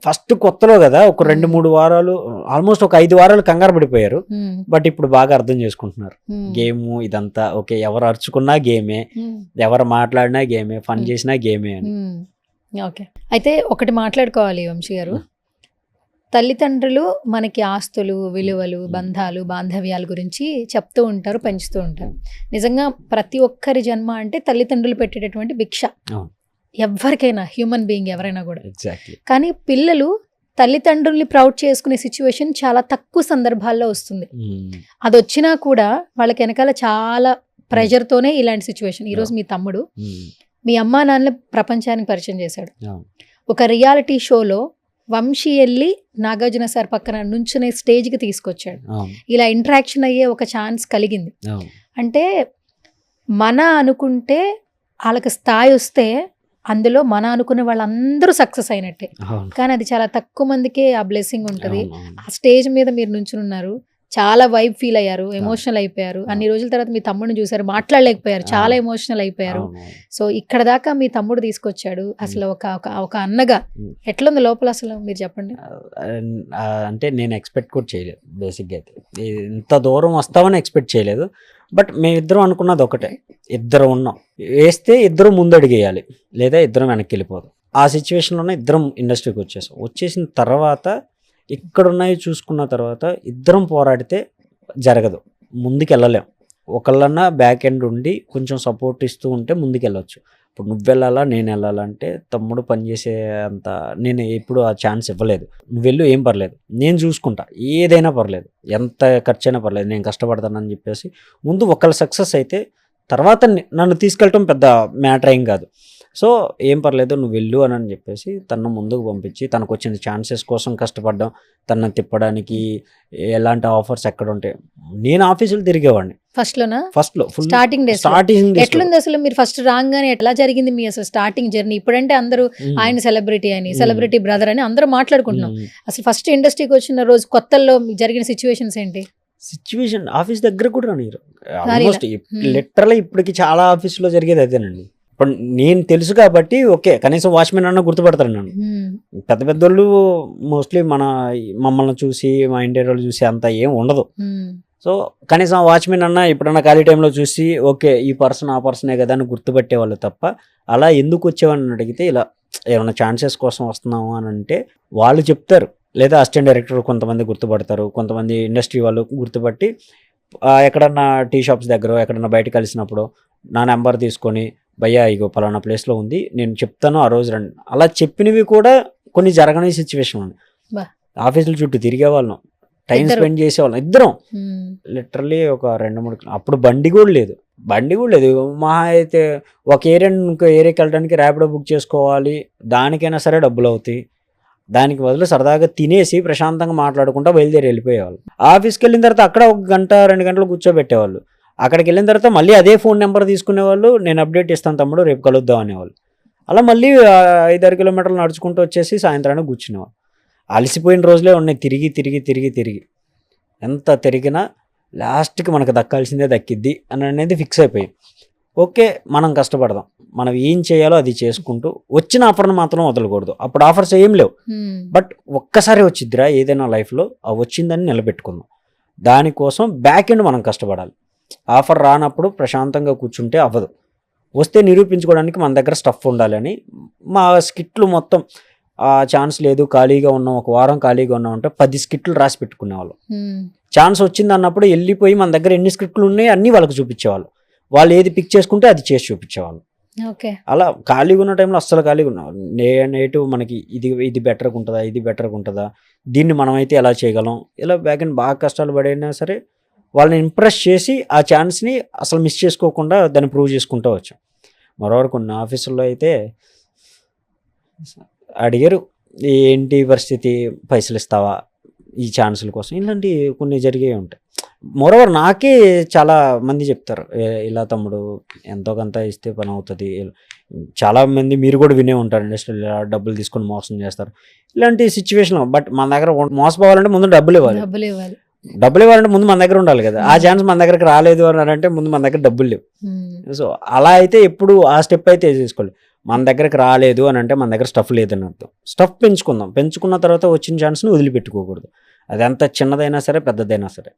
ఫస్ట్ కొత్తలో కదా ఒక 2-3 వారాలు, ఆల్మోస్ట్ ఒక 5 వారాలు కంగారు పడిపోయారు. బట్ ఇప్పుడు బాగా అర్థం చేసుకుంటున్నారు. గేమ్ ఇదంతా ఓకే, ఎవరు అరుచుకున్నా గేమే, ఎవరు మాట్లాడినా గేమే, ఫన్ చేసినా గేమే అని. ఓకే, అయితే ఒకటి మాట్లాడుకోవాలి వంశీ గారు. తల్లిదండ్రులు మనకి ఆస్తులు, విలువలు, బంధాలు, బాంధవ్యాల గురించి చెప్తూ ఉంటారు, పెంచుతూ ఉంటారు. నిజంగా ప్రతి ఒక్కరి జన్మ అంటే తల్లిదండ్రులు పెట్టేటటువంటి భిక్ష, ఎవరికైనా, హ్యూమన్ బీయింగ్ ఎవరైనా కూడా. కానీ పిల్లలు తల్లిదండ్రుల్ని ప్రౌడ్ చేసుకునే సిచ్యువేషన్ చాలా తక్కువ సందర్భాల్లో వస్తుంది. అది వచ్చినా కూడా వాళ్ళకి వెనకాల చాలా ప్రెషర్తోనే ఇలాంటి సిచ్యువేషన్. ఈరోజు మీ తమ్ముడు మీ అమ్మా నాన్నల ప్రపంచానికి పరిచయం చేశాడు. ఒక రియాలిటీ షోలో వంశీ వెళ్ళి నాగార్జున సార్ పక్కన నుంచునే స్టేజ్కి తీసుకొచ్చాడు. ఇలా ఇంటరాక్షన్ అయ్యే ఒక ఛాన్స్ కలిగింది. అంటే మన అనుకుంటే వాళ్ళకి స్థాయి వస్తే అందులో మన అనుకునే వాళ్ళందరూ సక్సెస్ అయినట్టే. కానీ అది చాలా తక్కువ మందికే ఆ బ్లెస్సింగ్ ఉంటుంది. ఆ స్టేజ్ మీద మీరు నుంచున్నారు, చాలా వైబ్ ఫీల్ అయ్యారు, ఎమోషనల్ అయిపోయారు. అన్ని రోజుల తర్వాత మీ తమ్ముడిని చూసారు, మాట్లాడలేకపోయారు, చాలా ఎమోషనల్ అయిపోయారు. సో ఇక్కడ దాకా మీ తమ్ముడు తీసుకొచ్చాడు. అసలు ఒక అన్నగా ఎట్లుంది లోపల అసలు మీరు చెప్పండి. అంటే నేను ఎక్స్పెక్ట్ కూడా చేయలేదు బేసిక్గా, అయితే ఇంత దూరం వస్తామని ఎక్స్పెక్ట్ చేయలేదు. బట్ మేమిద్దరం అనుకున్నది ఒకటే, ఇద్దరు ఉన్నాం, వేస్తే ఇద్దరు ముందడిగేయాలి లేదా ఇద్దరం వెనక్కి వెళ్ళిపోదు. ఆ సిచ్యువేషన్లోనే ఇద్దరం ఇండస్ట్రీకి వచ్చేసిన తర్వాత ఇక్కడున్నాయి చూసుకున్న తర్వాత ఇద్దరం పోరాడితే జరగదు, ముందుకు వెళ్ళలేం. ఒకళ్ళన్నా బ్యాక్ ఎండ్ ఉండి కొంచెం సపోర్ట్ ఇస్తూ ఉంటే ముందుకు వెళ్ళొచ్చు. ఇప్పుడు నువ్వు వెళ్ళాలా నేను వెళ్ళాలంటే తమ్ముడు పనిచేసే అంత నేను ఎప్పుడు ఆ ఛాన్స్ ఇవ్వలేదు. నువ్వు వెళ్ళు ఏం పర్లేదు నేను చూసుకుంటా, ఏదైనా పర్లేదు, ఎంత ఖర్చు అయినా పర్లేదు, నేను కష్టపడతానని చెప్పేసి ముందు ఒకళ్ళ సక్సెస్ అయితే తర్వాత నన్ను తీసుకెళ్ళటం పెద్ద మ్యాటర్ ఏం కాదు. సో ఏం పర్లేదు నువ్వు వెళ్ళు అని చెప్పేసి తను ముందుకు పంపించి తనకు వచ్చిన ఛాన్సెస్ కోసం కష్టపడ్డాం. తనను తిప్పడానికి ఎలాంటి ఆఫర్స్ ఎక్కడ ఉంటాయి, నేను ఆఫీసులు తిరిగేవాడిని ఫస్ట్లో ఫుల్ స్టార్టింగ్ స్టార్టింగ్ ఎట్లుంది అసలు మీరు ఫస్ట్ రాగానే ఎట్లా జరిగింది మీ అసలు స్టార్టింగ్ జర్నీ? ఇప్పుడంటే అందరూ ఆయన సెలబ్రిటీ అని, సెలబ్రిటీ బ్రదర్ అని అందరూ మాట్లాడుకుంటున్నాం. అసలు ఫస్ట్ ఇండస్ట్రీకి వచ్చిన రోజు కొత్తల్లో మీకు జరిగిన సిచ్యువేషన్స్ ఏంటి? సిచ్యువేషన్ ఆఫీస్ దగ్గర కూడా రానిరు ఆల్మోస్ట్ లిటరల్లీ ఇప్పటికి చాలా ఆఫీసులో జరిగేది అదేనండి. ఇప్పుడు నేను తెలుసు కాబట్టి ఓకే, కనీసం వాచ్మెన్ అన్న గుర్తుపడతారు నన్ను. పెద్ద పెద్దోళ్ళు మోస్ట్లీ మమ్మల్ని చూసి మా ఇంటి వాళ్ళు చూసి అంత ఏం ఉండదు. సో కనీసం వాచ్మెన్ అన్న ఎప్పుడన్నా ఖాళీ టైంలో చూసి ఓకే ఈ పర్సన్ ఆ పర్సనే కదా అని గుర్తుపట్టేవాళ్ళు తప్ప అలా ఎందుకు వచ్చేవాళ్ళని అడిగితే ఇలా ఏమైనా ఛాన్సెస్ కోసం వస్తున్నాము అని అంటే వాళ్ళు చెప్తారు, లేదా అసిస్టెంట్ డైరెక్టర్ కొంతమంది గుర్తుపడతారు, కొంతమంది ఇండస్ట్రీ వాళ్ళు గుర్తుపట్టి ఎక్కడన్నా టీ షాప్స్ దగ్గర ఎక్కడన్నా బయట కలిసినప్పుడు నా నెంబర్ తీసుకొని భయ్యా ఇగో పలానా ప్లేస్లో ఉంది నేను చెప్తాను ఆ రోజు రండి. అలా చెప్పినవి కూడా కొన్ని జరగని సిచ్యువేషన్ ఉంది. ఆఫీసుల చుట్టూ తిరిగే వాళ్ళం, టైం స్పెండ్ చేసేవాళ్ళం ఇద్దరం. లిటరల్లీ ఒక 2-3 అప్పుడు బండి కూడా లేదు మహా అయితే ఒక ఏరియా ఇంకో ఏరియాకి వెళ్ళడానికి ర్యాపిడో బుక్ చేసుకోవాలి, దానికైనా సరే డబ్బులు అవుతాయి. దానికి బదులు సరదాగా తినేసి ప్రశాంతంగా మాట్లాడుకుంటూ బయలుదేరి వెళ్ళిపోయేవాళ్ళు. ఆఫీస్కి వెళ్ళిన తర్వాత అక్కడ 1-2 గంటలు కూర్చోబెట్టేవాళ్ళు. అక్కడికి వెళ్ళిన తర్వాత మళ్ళీ అదే ఫోన్ నెంబర్ తీసుకునేవాళ్ళు, నేను అప్డేట్ ఇస్తాను తమ్ముడు రేపు కలుద్దాం అనేవాళ్ళు. అలా మళ్ళీ 5-6 కిలోమీటర్లు నడుచుకుంటూ వచ్చేసి సాయంత్రానికి కూర్చునేవాళ్ళు. అలసిపోయిన రోజులే ఉన్నాయి. తిరిగి ఎంత తిరిగినా లాస్ట్కి మనకు దక్కాల్సిందే దక్కిద్ది అని అనేది ఫిక్స్ అయిపోయి ఓకే మనం కష్టపడదాం, మనం ఏం చేయాలో అది చేసుకుంటూ వచ్చిన ఆఫర్ను మాత్రం వదలకూడదు. అప్పుడు ఆఫర్స్ ఏం లేవు, బట్ ఒక్కసారి వచ్చిద్దిరా ఏదైనా లైఫ్లో, ఆ వచ్చిందని నిలబెట్టుకుందాం. దానికోసం బ్యాక్ ఎండ్ మనం కష్టపడాలి. ఆఫర్ రానప్పుడు ప్రశాంతంగా కూర్చుంటే అవ్వదు, వస్తే నిరూపించుకోవడానికి మన దగ్గర స్టఫ్ ఉండాలని మా స్కిట్లు మొత్తం ఛాన్స్ లేదు ఖాళీగా ఉన్నాం, ఒక వారం ఖాళీగా ఉన్నాం అంటే 10 స్కిట్లు రాసి పెట్టుకునేవాళ్ళు. ఛాన్స్ వచ్చింది అన్నప్పుడు వెళ్ళిపోయి మన దగ్గర ఎన్ని స్క్రిప్ట్లు ఉన్నాయి అన్నీ వాళ్ళకి చూపించేవాళ్ళు. వాళ్ళు ఏది పిక్ చేసుకుంటే అది చేసి చూపించేవాళ్ళు. అలా ఖాళీగా ఉన్న టైంలో అస్సలు ఖాళీగా ఉన్నాం. నేటివ్ మనకి ఇది బెటర్గా ఉంటుందా, ఇది బెటర్గా ఉంటుందా, దీన్ని మనమైతే ఎలా చేయగలం, ఇలా బ్యాక్ అండ్ బాగా కష్టాలు పడైనా సరే వాళ్ళని ఇంప్రెస్ చేసి ఆ ఛాన్స్ని అసలు మిస్ చేసుకోకుండా దాన్ని ప్రూవ్ చేసుకుంటూ వచ్చాం. మరోవరకు కొన్ని ఆఫీసుల్లో అయితే అడిగారు ఏంటి పరిస్థితి, పైసలు ఇస్తావా ఈ ఛాన్సుల కోసం, ఇలాంటి కొన్ని జరిగేవి ఉంటాయి. మోరోవర్ నాకే చాలా మంది చెప్తారు ఇలా తమ్ముడు ఎంతో కొంత ఇస్తే పని అవుతుంది. చాలా మంది మీరు కూడా వినే ఉంటారు ఇండస్ట్రీలో డబ్బులు తీసుకొని మోసం చేస్తారు ఇలాంటి సిచ్యువేషన్. బట్ మన దగ్గర మోసపోవాలంటే ముందు డబ్బులు ఇవ్వాలంటే ముందు మన దగ్గర ఉండాలి కదా. ఆ ఛాన్స్ మన దగ్గరకు రాలేదు అని అంటే ముందు మన దగ్గర డబ్బులు లేవు. సో అలా అయితే ఎప్పుడు ఆ స్టెప్ అయితే తీసుకోవాలి. మన దగ్గరకు రాలేదు అని అంటే మన దగ్గర స్టఫ్ లేదని అర్థం. స్టఫ్ పెంచుకున్న తర్వాత వచ్చిన ఛాన్స్ని వదిలిపెట్టుకోకూడదు. అది ఎంత చిన్నదైనా సరే పెద్దదైనా సరే.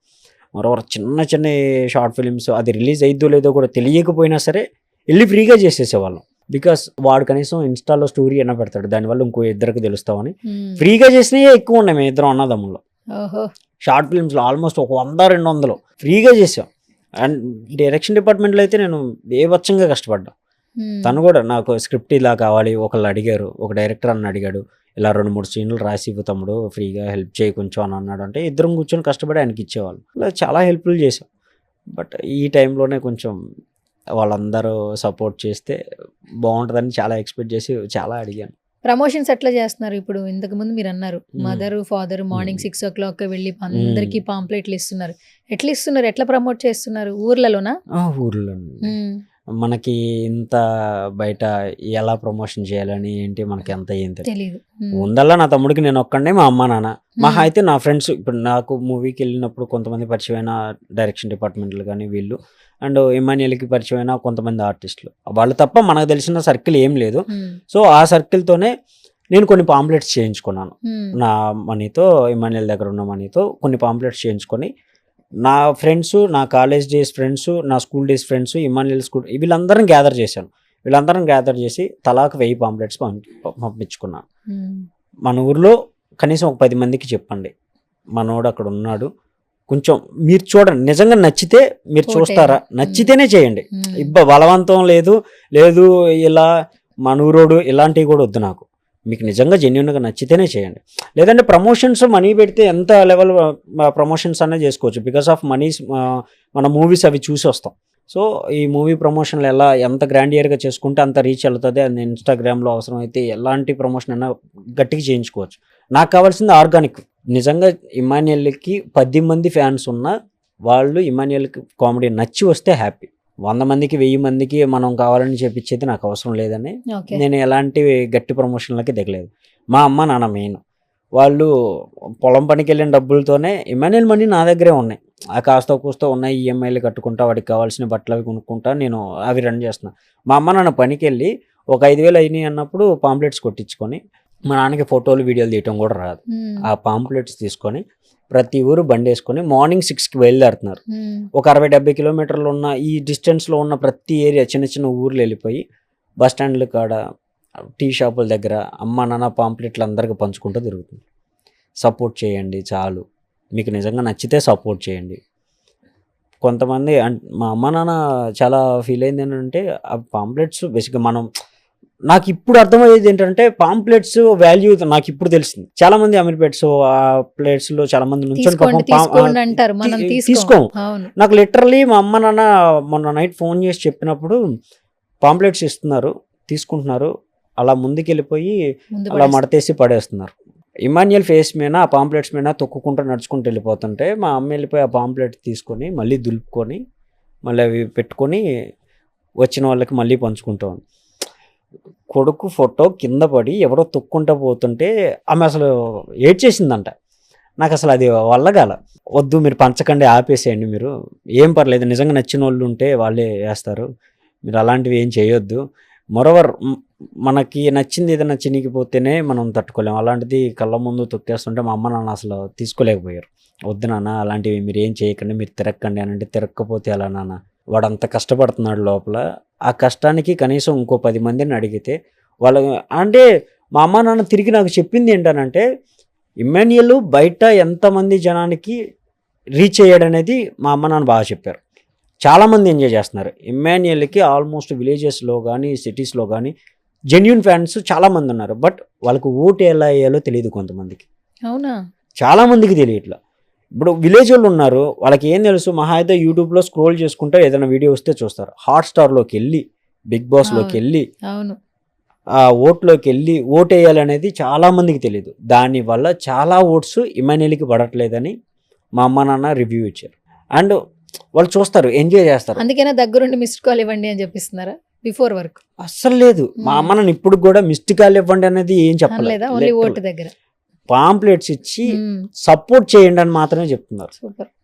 మరోవర్ చిన్న షార్ట్ ఫిలిమ్స్ అది రిలీజ్ అయిద్దో లేదో కూడా తెలియకపోయినా సరే వెళ్ళి ఫ్రీగా చేసేసేవాళ్ళం. బికాస్ వాడు కనీసం ఇన్స్టాలో స్టోరీ అయినా పెడతాడు, దానివల్ల ఇంకో ఇద్దరికి తెలుస్తామని ఫ్రీగా చేసినవి ఎక్కువ ఉన్నాయి. మేము ఇద్దరం అన్నదమ్ముల్లో షార్ట్ ఫిల్మ్స్లో ఆల్మోస్ట్ ఒక 100-200 ఫ్రీగా చేసాం. అండ్ డైరెక్షన్ డిపార్ట్మెంట్లో అయితే నేను బేవచ్చంగా కష్టపడ్డా. తను కూడా నాకు స్క్రిప్ట్ ఇలా కావాలి, ఒకళ్ళు అడిగారు, ఒక డైరెక్టర్ అన్న అడిగాడు ఇలా 2-3 సీన్లు రాసి ఇవ్వు తమ్ముడు ఫ్రీగా హెల్ప్ చేయి కొంచెం అని అన్నాడు. అంటే ఇద్దరం కూర్చొని కష్టపడి ఆయనకి ఇచ్చేవాళ్ళు. ఇలా చాలా హెల్ప్ఫుల్ చేసాం. బట్ ఈ టైంలోనే కొంచెం వాళ్ళందరూ సపోర్ట్ చేస్తే బాగుంటుందని చాలా ఎక్స్పెక్ట్ చేసి చాలా అడిగాను. ప్రమోషన్స్ ఎట్లా చేస్తున్నారు ఇప్పుడు? ఇంతకు ముందు మీరు అన్నారు మదర్ ఫాదర్ మార్నింగ్ 6 o'clock వెళ్ళి అందరికి పాంప్లెట్లు ఇస్తున్నారు. ఎట్లా ఇస్తున్నారు, ఎట్లా ప్రమోట్ చేస్తున్నారు? ఊర్లలోనా? ఊర్లో మనకి ఇంత బయట ఎలా ప్రమోషన్ చేయాలని ఏంటి మనకి ఎంత ఏం తెలియదు. ముందల్లా నా తమ్ముడికి నేను ఒక్కడే, మా అమ్మ నాన్న, మహా అయితే నా ఫ్రెండ్స్. ఇప్పుడు నాకు మూవీకి వెళ్ళినప్పుడు కొంతమంది పరిచయమైన డైరెక్షన్ డిపార్ట్మెంట్లు కానీ వీళ్ళు, అండ్ ఇమాన్యుయల్కి పరిచయమైన కొంతమంది ఆర్టిస్టులు, వాళ్ళు తప్ప మనకు తెలిసిన సర్కిల్ ఏం లేదు. సో ఆ సర్కిల్తోనే నేను కొన్ని పాంప్లెట్స్ చేయించుకున్నాను. నా మనీతో, ఇమాన్యుయల్ దగ్గర ఉన్న మనీతో కొన్ని పాంప్లెట్స్ చేయించుకొని నా ఫ్రెండ్స్, నా కాలేజ్ డేస్ ఫ్రెండ్స్, నా school days friends, Emmanuel school వీళ్ళందరం గ్యాదర్ చేశాను. వీళ్ళందరం గ్యాదర్ చేసి తలాకు 1000 పాంప్లెట్స్ పంపించుకున్నాను. మన ఊర్లో కనీసం ఒక 10 మందికి చెప్పండి మనోడు అక్కడ ఉన్నాడు, కొంచెం మీరు చూడండి, నిజంగా నచ్చితే మీరు చూస్తారా, నచ్చితేనే చేయండి. బలవంతం లేదు ఇలా మనూరోడు ఇలాంటివి కూడా వద్దు నాకు. మీకు నిజంగా జెన్యున్గా నచ్చితేనే చేయండి. లేదంటే ప్రమోషన్స్ మనీ పెడితే ఎంత లెవెల్ ప్రమోషన్స్ అనేది చేసుకోవచ్చు. బికాస్ ఆఫ్ మనీస్ మన మూవీస్ అవి చూసి వస్తాం. సో ఈ మూవీ ప్రమోషన్లు ఎంత గ్రాండియర్గా చేసుకుంటే అంత రీచ్ వెళ్తుంది. అది ఇన్స్టాగ్రామ్లో అవసరం అయితే ఎలాంటి ప్రమోషన్ అయినా గట్టిగా చేయించుకోవచ్చు. నాకు కావాల్సింది ఆర్గానిక్. నిజంగా ఇమాన్యుయల్కి 10 మంది ఫ్యాన్స్ ఉన్న వాళ్ళు ఇమాన్యుయల్కి కామెడీ నచ్చి వస్తే హ్యాపీ. 100 మందికి 1000 మందికి మనం కావాలని చెప్పించేది నాకు అవసరం లేదని నేను ఎలాంటి గట్టి ప్రమోషన్లకి దిగలేదు. మా అమ్మ నాన్న మెయిన్, వాళ్ళు పొలం పనికి వెళ్ళిన డబ్బులతోనే ఇమాన్యుయల్ మనీ నా దగ్గరే ఉన్నాయి. ఆ కాస్త కూస్తో ఉన్నాయి, ఈఎంఐలు కట్టుకుంటా, వాడికి కావాల్సిన బట్టలు అవి కొనుక్కుంటా, నేను అవి రన్ చేస్తున్నా. మా అమ్మ నాన్న పనికి వెళ్ళి ఒక 5000 అయినాయి అన్నప్పుడు పాంప్లెట్స్ కొట్టించుకొని, మా నాన్నకి ఫోటోలు వీడియోలు తీయటం కూడా రాదు, ఆ పాంప్లెట్స్ తీసుకొని ప్రతి ఊరు బండి వేసుకొని మార్నింగ్ 6కి బయలుదేరుతున్నారు. ఒక 60-70 కిలోమీటర్లు ఉన్న ఈ డిస్టెన్స్లో ఉన్న ప్రతి ఏరియా చిన్న చిన్న ఊర్లు వెళ్ళిపోయి బస్ స్టాండ్ల కాడ, టీ షాపుల దగ్గర అమ్మ నాన్న పాంప్లెట్లు అందరికీ పంచుకుంటూ తిరుగుతుంది. సపోర్ట్ చేయండి చాలు, మీకు నిజంగా నచ్చితే సపోర్ట్ చేయండి. కొంతమంది మా అమ్మ నాన్న చాలా ఫీల్ అయింది ఏంటంటే ఆ పాంప్లెట్స్ బేసిక్గా నాకు ఇప్పుడు అర్థమయ్యేది ఏంటంటే పాంప్లెట్స్ వాల్యూ నాకు ఇప్పుడు తెలిసింది. చాలా మంది అమీర్పేట్స్ ఆ ప్లేట్స్ లో చాలా మంది నుంచి తీసుకోము. నాకు లిటరలీ మా అమ్మ నాన్న మొన్న నైట్ ఫోన్ చేసి చెప్పినప్పుడు పాంప్లెట్స్ ఇస్తున్నారు, తీసుకుంటున్నారు, అలా ముందుకెళ్ళిపోయి అలా మడతేసి పడేస్తున్నారు. ఇమాన్యుయల్ ఫేస్ మీద ఆ పాంప్లెట్స్ మీద తొక్కుకుంటూ నడుచుకుంటూ వెళ్ళిపోతుంటే మా అమ్మ వెళ్ళిపోయి ఆ పాంప్లెట్ తీసుకొని మళ్ళీ దులుపుకొని మళ్ళీ అవి పెట్టుకొని వచ్చిన వాళ్ళకి మళ్ళీ పంచుకుంటాం. కొడుకు ఫోటో కింద పడి ఎవరో తొక్కుంటూ పోతుంటే ఆమె అసలు ఏడ్చేసిందంట. నాకు అసలు అది వల్లగాల. వద్దు మీరు పంచకండి, ఆపేసేయండి, మీరు ఏం పర్లేదు, నిజంగా నచ్చిన వాళ్ళు ఉంటే వాళ్ళే వేస్తారు, మీరు అలాంటివి ఏం చేయొద్దు. మరోవర్ మనకి నచ్చింది ఏదైనా చినిగిపోతేనే మనం తట్టుకోలేము, అలాంటిది కళ్ళ ముందు తొక్కేస్తుంటే మా అమ్మ నాన్న అసలు తీసుకోలేకపోయారు. వద్దు నాన్న అలాంటివి మీరు ఏం చేయకండి, మీరు తిరక్కండి అని అంటే, తిరక్కపోతే ఎలా నాన్న, వాడు అంత కష్టపడుతున్నాడు లోపల, ఆ కష్టానికి కనీసం ఇంకో 10 మందిని అడిగితే వాళ్ళు అంటే మా అమ్మ నాన్న తిరిగి నాకు చెప్పింది ఏంటనంటే ఇమాన్యుయల్ బయట ఎంతమంది జనానికి రీచ్ అయ్యాడనేది మా అమ్మ నాన్న బాగా చెప్పారు. చాలామంది ఎంజాయ్ చేస్తున్నారు ఇమాన్యుయల్కి. ఆల్మోస్ట్ విలేజెస్లో కానీ సిటీస్లో కానీ జెన్యూన్ ఫ్యాన్స్ చాలామంది ఉన్నారు. బట్ వాళ్ళకు ఓటు ఎలా వేయాలో తెలియదు కొంతమందికి. అవునా? చాలామందికి తెలియట్లా. ఇప్పుడు విలేజ్ వాళ్ళు ఉన్నారు, వాళ్ళకి ఏం తెలుసు, మహా అయితే యూట్యూబ్లో స్క్రోల్ చేసుకుంటే ఏదైనా వీడియో వస్తే చూస్తారు. హాట్స్టార్లోకి వెళ్ళి బిగ్ బాస్లోకి వెళ్ళి ఆ ఓట్లోకి వెళ్ళి ఓటు వేయాలనేది చాలామందికి తెలియదు. దానివల్ల చాలా ఓట్స్ ఇమాన్యుయల్కి పడట్లేదని మా అమ్మ నాన్న రివ్యూ ఇచ్చారు. అండ్ వాళ్ళు చూస్తారు, ఎంజాయ్ చేస్తారు. అందుకనే దగ్గరుండి మిస్డ్ కాల్ ఇవ్వండి అని చెప్పిస్తున్నారా? బిఫోర్ వర్క్ అస్సలు లేదు. మా అమ్మ నాన్న ఇప్పుడు కూడా మిస్డ్ కాల్ ఇవ్వండి అనేది ఏం చెప్పలేదు. ఓన్లీ ఓటు దగ్గర పాంప్లెట్స్ ఇచ్చి సపోర్ట్ చేయండి అని మాత్రమే చెప్తున్నారు.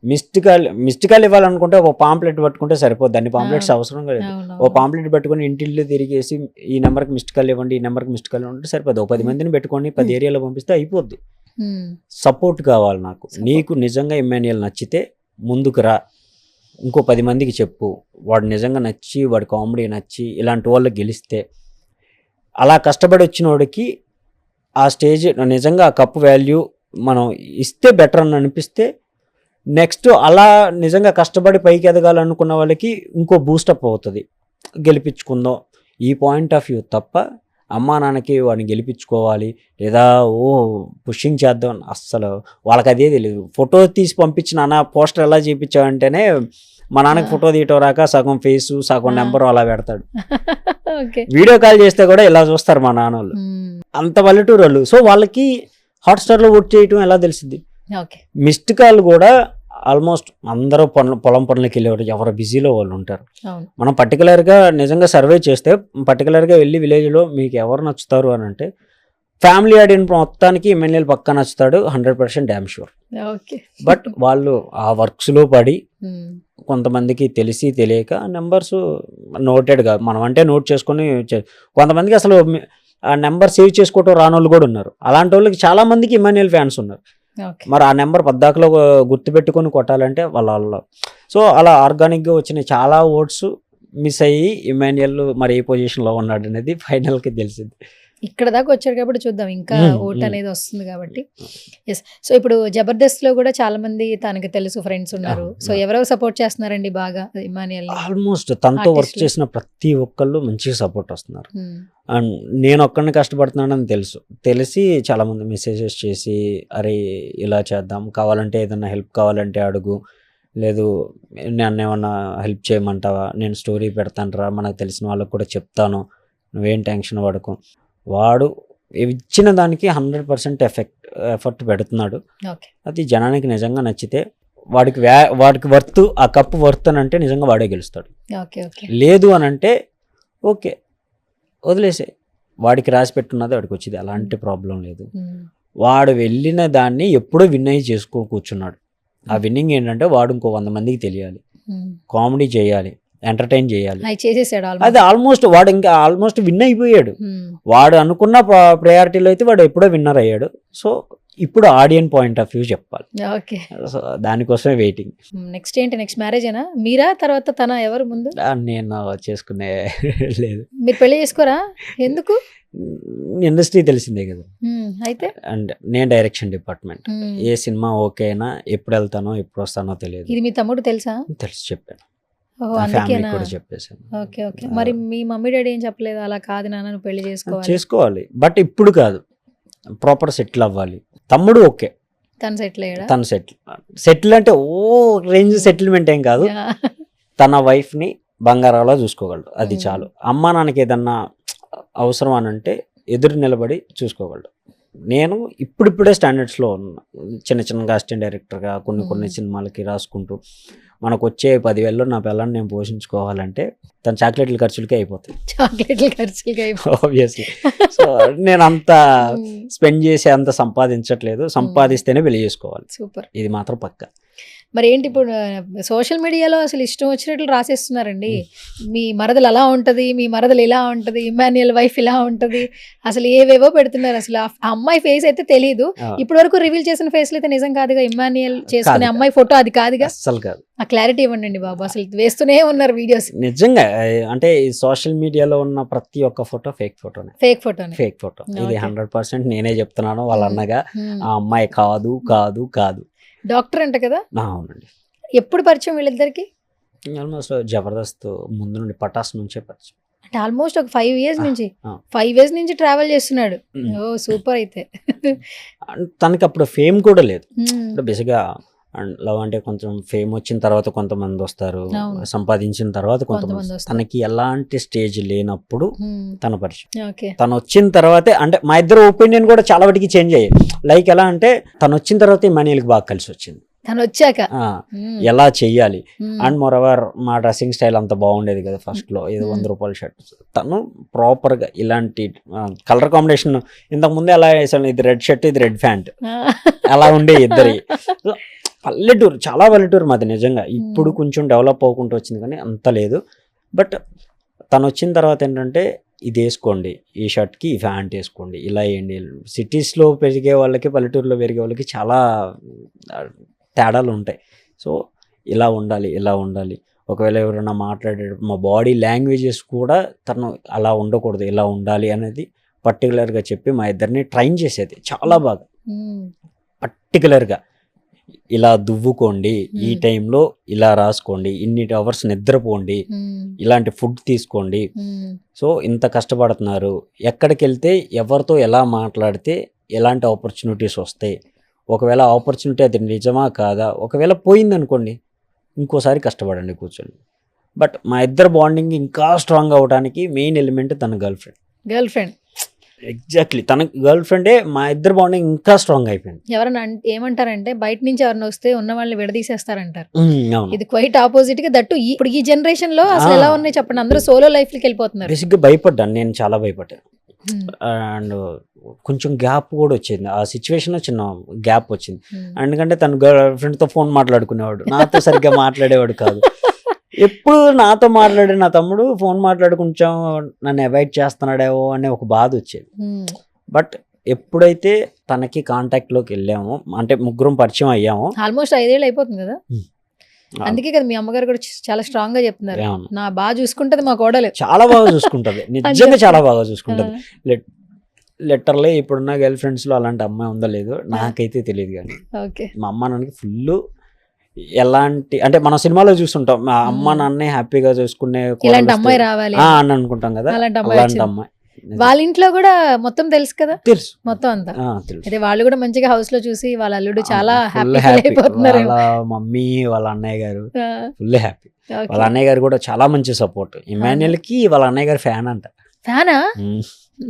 మిస్డ్ కాల్ ఇవ్వాలనుకుంటే ఒక పాంప్లెట్ పట్టుకుంటే సరిపోద్ది, అన్ని పాంప్లెట్స్ అవసరం లేదు. ఓ పాంప్లెట్ పెట్టుకుని ఇంటిల్లు తిరిగేసి ఈ నెంబర్కి మిస్డ్ కాల్ ఇవ్వండి, ఈ నెంబర్కి మిస్డ్ కాల్ ఇవ్వండి సరిపోద్ది. 10 మందిని పెట్టుకొని 10 ఏరియాలో పంపిస్తే అయిపోద్ది. సపోర్ట్ కావాలి నాకు. నీకు నిజంగా ఇమాన్యుయల్ నచ్చితే ముందుకు రా, ఇంకో 10 మందికి చెప్పు, వాడు నిజంగా నచ్చి, వాడి కామెడీ నచ్చి ఇలాంటి వాళ్ళకి గెలిస్తే, అలా కష్టపడి వచ్చిన వాడికి ఆ స్టేజ్ నిజంగా ఆ కప్ వాల్యూ మనం ఇస్తే బెటర్ అని అనిపిస్తే నెక్స్ట్ అలా నిజంగా కష్టపడి పైకి ఎదగాలనుకున్న వాళ్ళకి ఇంకో బూస్టప్ అవుతుంది. గెలిపించుకుందాం ఈ పాయింట్ ఆఫ్ వ్యూ తప్ప అమ్మా నాన్నకి వాడిని గెలిపించుకోవాలి లేదా పుషింగ్ చేద్దాం అస్సలు వాళ్ళకి అదే తెలియదు. ఫోటో తీసి పంపించిన నాన్న పోస్టర్ ఎలా చేయించావంటేనే మా నాన్నకి ఫోటో తీయటం రాక సగం ఫేసు సగం నెంబరు అలా పెడతాడు. వీడియో కాల్ చేస్తే కూడా ఇలా చూస్తారు మా నాన్న వాళ్ళు, అంత పల్లెటూరు వాళ్ళు. సో వాళ్ళకి హాట్స్టార్లో ఓట్ చేయటం ఎలా తెలిసింది? మిస్డ్ కాల్ కూడా ఆల్మోస్ట్ అందరూ పొలం పనులకి వెళ్ళేవారు, ఎవరు బిజీలో వాళ్ళు ఉంటారు. మనం పర్టికులర్గా నిజంగా సర్వే చేస్తే పర్టికులర్గా వెళ్ళి విలేజ్లో మీకు ఎవరు నచ్చుతారు అని అంటే ఫ్యామిలీ ఆడియన్స్ మొత్తానికి ఎమ్మెల్యేలు పక్కా నచ్చుతాడు, 100% డ్యామ్ షూర్. బట్ వాళ్ళు ఆ వర్క్స్లో పడి కొంతమందికి తెలిసి తెలియక నెంబర్స్ నోటెడ్గా మనం అంటే నోట్ చేసుకొని, కొంతమందికి అసలు ఆ నెంబర్ సేవ్ చేసుకోవటం రాని వాళ్ళు కూడా ఉన్నారు. అలాంటి వాళ్ళకి చాలా మందికి ఇమాన్యుయల్ ఫ్యాన్స్ ఉన్నారు. మరి ఆ నెంబర్ పద్దాకలో గుర్తుపెట్టుకొని కొట్టాలంటే వాళ్ళ సో అలా ఆర్గానిక్గా వచ్చిన చాలా ఓట్స్ మిస్ అయ్యి ఇమాన్యుయల్ మరి ఏ పొజిషన్లో ఉన్నాడు అనేది ఫైనల్కి తెలిసింది. ఇక్కడ దాకా వచ్చారు కాబట్టి చూద్దాం ఇంకా ఓట్ అనేది వస్తుంది కాబట్టి. ఎస్. సో ఇప్పుడు జబర్దస్త్ లో కూడా చాలా మంది తనకి తెలుసు ఫ్రెండ్స్ ఉన్నారు. సో ఎవరెవరు సపోర్ట్ చేస్తున్నారండి బాగా ఇమానియల్? ఆల్మోస్ట్ తనతో వర్క్ చేసిన ప్రతి ఒక్కళ్ళు మంచిగా సపోర్ట్ వస్తున్నారు. అండ్ నేను ఒక్కడిని కష్టపడుతున్నానని తెలిసి చాలా మంది మెసేజెస్ చేసి అరే ఇలా చేద్దాం, కావాలంటే ఏదైనా హెల్ప్ కావాలంటే అడుగు, లేదు నన్ను ఏమన్నా హెల్ప్ చేయమంటావా, నేను స్టోరీ పెడతాను రా, మనకు తెలిసిన వాళ్ళకు కూడా చెప్తాను, నువ్వేం టెన్షన్ పడకు. వాడు ఇచ్చిన దానికి 100% ఎఫర్ట్ పెడుతున్నాడు. అది జనానికి నిజంగా నచ్చితే వాడికి వర్త్, ఆ కప్పు వర్త్ అని అంటే నిజంగా వాడే గెలుస్తాడు. లేదు అని అంటే ఓకే వదిలేసే, వాడికి రాసి పెట్టున్నది వాడికి వచ్చింది, అలాంటి ప్రాబ్లం లేదు. వాడు వెళ్ళిన దాన్ని ఎప్పుడో విన్ అయ్యి కూర్చున్నాడు. ఆ విన్నింగ్ ఏంటంటే వాడు ఇంకో 100 మందికి తెలియాలి, కామెడీ చేయాలి, ఎంటర్టైన్ చేయాలి. అది ఆల్మోస్ట్ వాడు ఇంకా ఆల్మోస్ట్ విన్ అయిపోయాడు. వాడు అనుకున్న ప్రయారిటీలో అయితే వాడు ఎప్పుడో విన్నర్ అయ్యాడు. సో ఇప్పుడు ఆడియన్ పాయింట్ ఆఫ్ వ్యూ చెప్పాలి. సో దానికోసమే వెయిటింగ్. నెక్స్ట్ ఏంటి? నెక్స్ట్ మ్యారేజేనా మీరా? తర్వాత తన ఎవరు ముందు? నేను చేసుకునే లేదు. మీరు పెళ్లి చేసుకోరా? ఎందుకు? ఇండస్ట్రీ తెలిసిందే కదా. అయితే అండ్ నేను డైరెక్షన్ డిపార్ట్మెంట్, ఏ సినిమా ఓకేనా, ఎప్పుడు వెళ్తానో ఎప్పుడు వస్తానో తెలియదు. ఇది మీ తమ్ముడు తెలుసా? తెలుసు, చెప్పాను, కూడా చెప్పేసాను. ఓకే. మరి మీ మమ్మీ డాడీ ఏం చెప్పలేదు అలా కాదు నాన్న నువ్వు పెళ్లి చేసుకోవాలి బట్ ఇప్పుడు కాదు, ప్రాపర్ సెటిల్ అవ్వాలి. తమ్ముడు ఓకే, తను సెటిల్ అయ్యాడా? తను సెటిల్ అంటే ఓ రేంజ్ సెటిల్మెంట్ ఏం కాదు, తన వైఫ్ ని బంగారాలో చూసుకోగలడు, అది చాలు. అమ్మా నాన్నకి ఏదన్నా అవసరం అని అంటే ఎదురు నిలబడి చూసుకోగలడు. నేను ఇప్పుడిప్పుడే స్టాండర్డ్స్లో ఉన్నా, చిన్నగా అసిస్టెంట్ డైరెక్టర్గా కొన్ని సినిమాలకి రాసుకుంటూ మనకు వచ్చే 10,000లో నా పిల్లల్ని నేను పోషించుకోవాలంటే తన చాక్లెట్ల ఖర్చులకే అయిపోతాయి. ఆబ్వియస్లీ. సో నేను అంత స్పెండ్ చేసి అంత సంపాదించట్లేదు, సంపాదిస్తేనే పెళ్లి చేసుకోవాలి. సూపర్, ఇది మాత్రం పక్కా. మరి ఏంటి ఇప్పుడు సోషల్ మీడియాలో అసలు ఇష్టం వచ్చినట్లు రాసేస్తున్నారండి. మీ మరదలు అలా ఉంటది, మీ మరదలు ఇలా ఉంటది, ఇమాన్యుయల్ వైఫ్ ఇలా ఉంటది, అసలు ఏవేవో పెడుతున్నారు. అసలు ఆ అమ్మాయి ఫేస్ అయితే తెలియదు, ఇప్పటి వరకు రివీల్ చేసిన ఫేస్లు అయితే నిజం కాదుగా. ఇమాన్యుయల్ చేసుకునే అమ్మాయి ఫోటో అది కాదుగా. అసలు కాదు. ఆ క్లారిటీ ఇవ్వండి బాబు, అసలు వేస్తూనే ఉన్నారు వీడియోస్. నిజంగా అంటే ఈ సోషల్ మీడియాలో ఉన్న ప్రతి ఒక్క ఫోటో ఫేక్ ఫోటో. ఇది 100% నేనే చెప్తున్నాను వాళ్ళ అన్నగా. ఆ అమ్మాయి కాదు కాదు కాదు. డాక్టర్ అంట కదా? అవునండి. ఎప్పుడు పరిచయం వీళ్ళిద్దరికి? ఆల్మోస్ట్ జబర్దస్త్ ముందు నుండి, పటాస్ నుంచే పరిచయం. అంటే ఆల్మోస్ట్ ఒక 5 years నుంచి 5 years నుంచి ట్రావెల్ చేస్తున్నాడు. ఓ సూపర్. అయితే తనకి అప్పుడు ఫేమ్ కూడా లేదు. బేసిక్గా లవ్ అంటే కొంచెం ఫేమ్ వచ్చిన తర్వాత కొంతమంది వస్తారు, సంపాదించిన తర్వాత కొంతమంది. తనకి ఎలాంటి స్టేజ్ లేనప్పుడు తన పరిచయం. తను వచ్చిన తర్వాతే అంటే మా ఇద్దరు ఒపీనియన్ కూడా చాలా వాటికి చేంజ్ అయ్యాయి. లైక్ ఎలా అంటే తను వచ్చిన తర్వాత ఇమాన్యుయల్కి బాగా కలిసి వచ్చింది. తను వచ్చాక ఎలా చెయ్యాలి. అండ్ మోరవర్ మా డ్రెస్సింగ్ స్టైల్ అంత బాగుండేది కదా ఫస్ట్ లో, ఏదో 100 రూపాయల షర్ట్. తను ప్రాపర్ గా ఇలాంటి కలర్ కాంబినేషన్ ఇంతకు ముందే ఎలా వేసాను, ఇది రెడ్ షర్ట్ ఇది రెడ్ ప్యాంట్ అలా ఉండే ఇద్దరి. పల్లెటూరు, చాలా పల్లెటూరు మాది నిజంగా. ఇప్పుడు కొంచెం డెవలప్ అవ్వకుండా వచ్చింది కానీ అంత లేదు. బట్ తను వచ్చిన తర్వాత ఏంటంటే ఇది వేసుకోండి, ఈ షర్ట్కి ఈ ప్యాంట్ వేసుకోండి, ఇలా వేయండి. సిటీస్లో పెరిగే వాళ్ళకి పల్లెటూరులో పెరిగే వాళ్ళకి చాలా తేడాలు ఉంటాయి. సో ఇలా ఉండాలి ఇలా ఉండాలి. ఒకవేళ ఎవరైనా మాట్లాడేటప్పుడు మా బాడీ లాంగ్వేజెస్ కూడా తను అలా ఉండకూడదు ఇలా ఉండాలి అనేది పర్టికులర్గా చెప్పి మా ఇద్దరిని ట్రైన్ చేసేది చాలా బాగా. పర్టికులర్గా ఇలా దువ్వుకోండి, ఈ టైంలో ఇలా రాసుకోండి, ఇన్ని అవర్స్ నిద్రపోండి, ఇలాంటి ఫుడ్ తీసుకోండి. సో ఇంత కష్టపడుతున్నారు, ఎక్కడికి వెళ్తే ఎవరితో ఎలా మాట్లాడితే ఎలాంటి ఆపర్చునిటీస్ వస్తాయి, ఒకవేళ ఆపర్చునిటీ అది నిజమా కాదా, ఒకవేళ పోయిందనుకోండి ఇంకోసారి కష్టపడండి కూర్చొని. బట్ మా ఇద్దరు బాండింగ్ ఇంకా స్ట్రాంగ్ అవడానికి మెయిన్ ఎలిమెంట్ తన గర్ల్ ఫ్రెండ్. ఎగ్జాక్ట్లీ, తన గర్ల్ ఫ్రెండే మా ఇద్దరు బాండింగ్ ఇంకా స్ట్రాంగ్ అయిపోయింది. ఎవరైనా ఏమంటారంటే బయట నుంచి ఎవరైనా వస్తే ఉన్న వాళ్ళని విడదీసేస్తారంటారు. ఇది క్వైట్ ఆపోజిట్ గా. దట్టు ఇప్పుడు ఈ జనరేషన్ లో అసలు ఎలా ఉన్నాయి చెప్పండి, అందరూ సోలో లైఫ్ కి వెళ్ళిపోతున్నారు. బేసిక్గా భయపడ్డాను, నేను చాలా భయపడ్డాను. అండ్ కొంచెం గ్యాప్ కూడా వచ్చింది, ఆ సిచ్యువేషన్ లో చిన్న గ్యాప్ వచ్చింది. ఎందుకంటే తన గర్ల్ ఫ్రెండ్ తో ఫోన్ మాట్లాడుకునేవాడు, నాతో సరిగ్గా మాట్లాడేవాడు కాదు. ఎప్పుడు నాతో మాట్లాడే నా తమ్ముడు ఫోన్ మాట్లాడు కొంచెం నన్ను అవాయిడ్ చేస్తున్నాడేమో అనే ఒక బాధ వచ్చేది. బట్ ఎప్పుడైతే తనకి కాంటాక్ట్ లోకి వెళ్ళామో, అంటే ముగ్గురం పరిచయం అయ్యామో, ఆల్మోస్ట్ 5 years అయిపోతుంది కదా. అందుకే కదా మీ అమ్మగారు కూడా చాలా స్ట్రాంగ్ గా చెప్తున్నారు, నా బాగా చూసుకుంటది మా కోడలు, చాలా బాగా చూసుకుంటది, నిజంగా చాలా బాగా చూసుకుంటది. లిటరలీ ఇప్పుడున్న గర్ల్ ఫ్రెండ్స్లో అలాంటి అమ్మాయి ఉందో లేదో నాకైతే తెలియదు. కానీ ఓకే. మా అమ్మ నాన్నకి ఫుల్ ఎలాంటి అంటే మనం సినిమాలో చూస్తుంటాం మా అమ్మ నాన్నే హ్యాపీగా చూసుకునే ఇలాంటి అమ్మాయి రావాలి అని అనుకుంటాం కదా, అలాంటి అమ్మాయి అలాంటి వచ్చింది. అమ్మాయి వాళ్ళ ఇంట్లో కూడా మొత్తం తెలుసు కదా, తెలుసు. మొత్తం అంతా. తెలుసు. అయితే వాళ్ళు కూడా మంచిగా హౌస్ లో చూసి వాళ్ళ అల్లుడు చాలా Full హ్యాపీ happy. అయిపోతున్నారు. వాళ్ళ మమ్మీ వాళ్ళ అన్నయ్య గారు ఫుల్ హ్యాపీ. వాళ్ళ అన్నయ్య గారు కూడా చాలా మంచి సపోర్ట్. ఇమాన్యుయల్ కి వాళ్ళ అన్నయ్య గారు ఫ్యాన్ అంట. ఫ్యానా?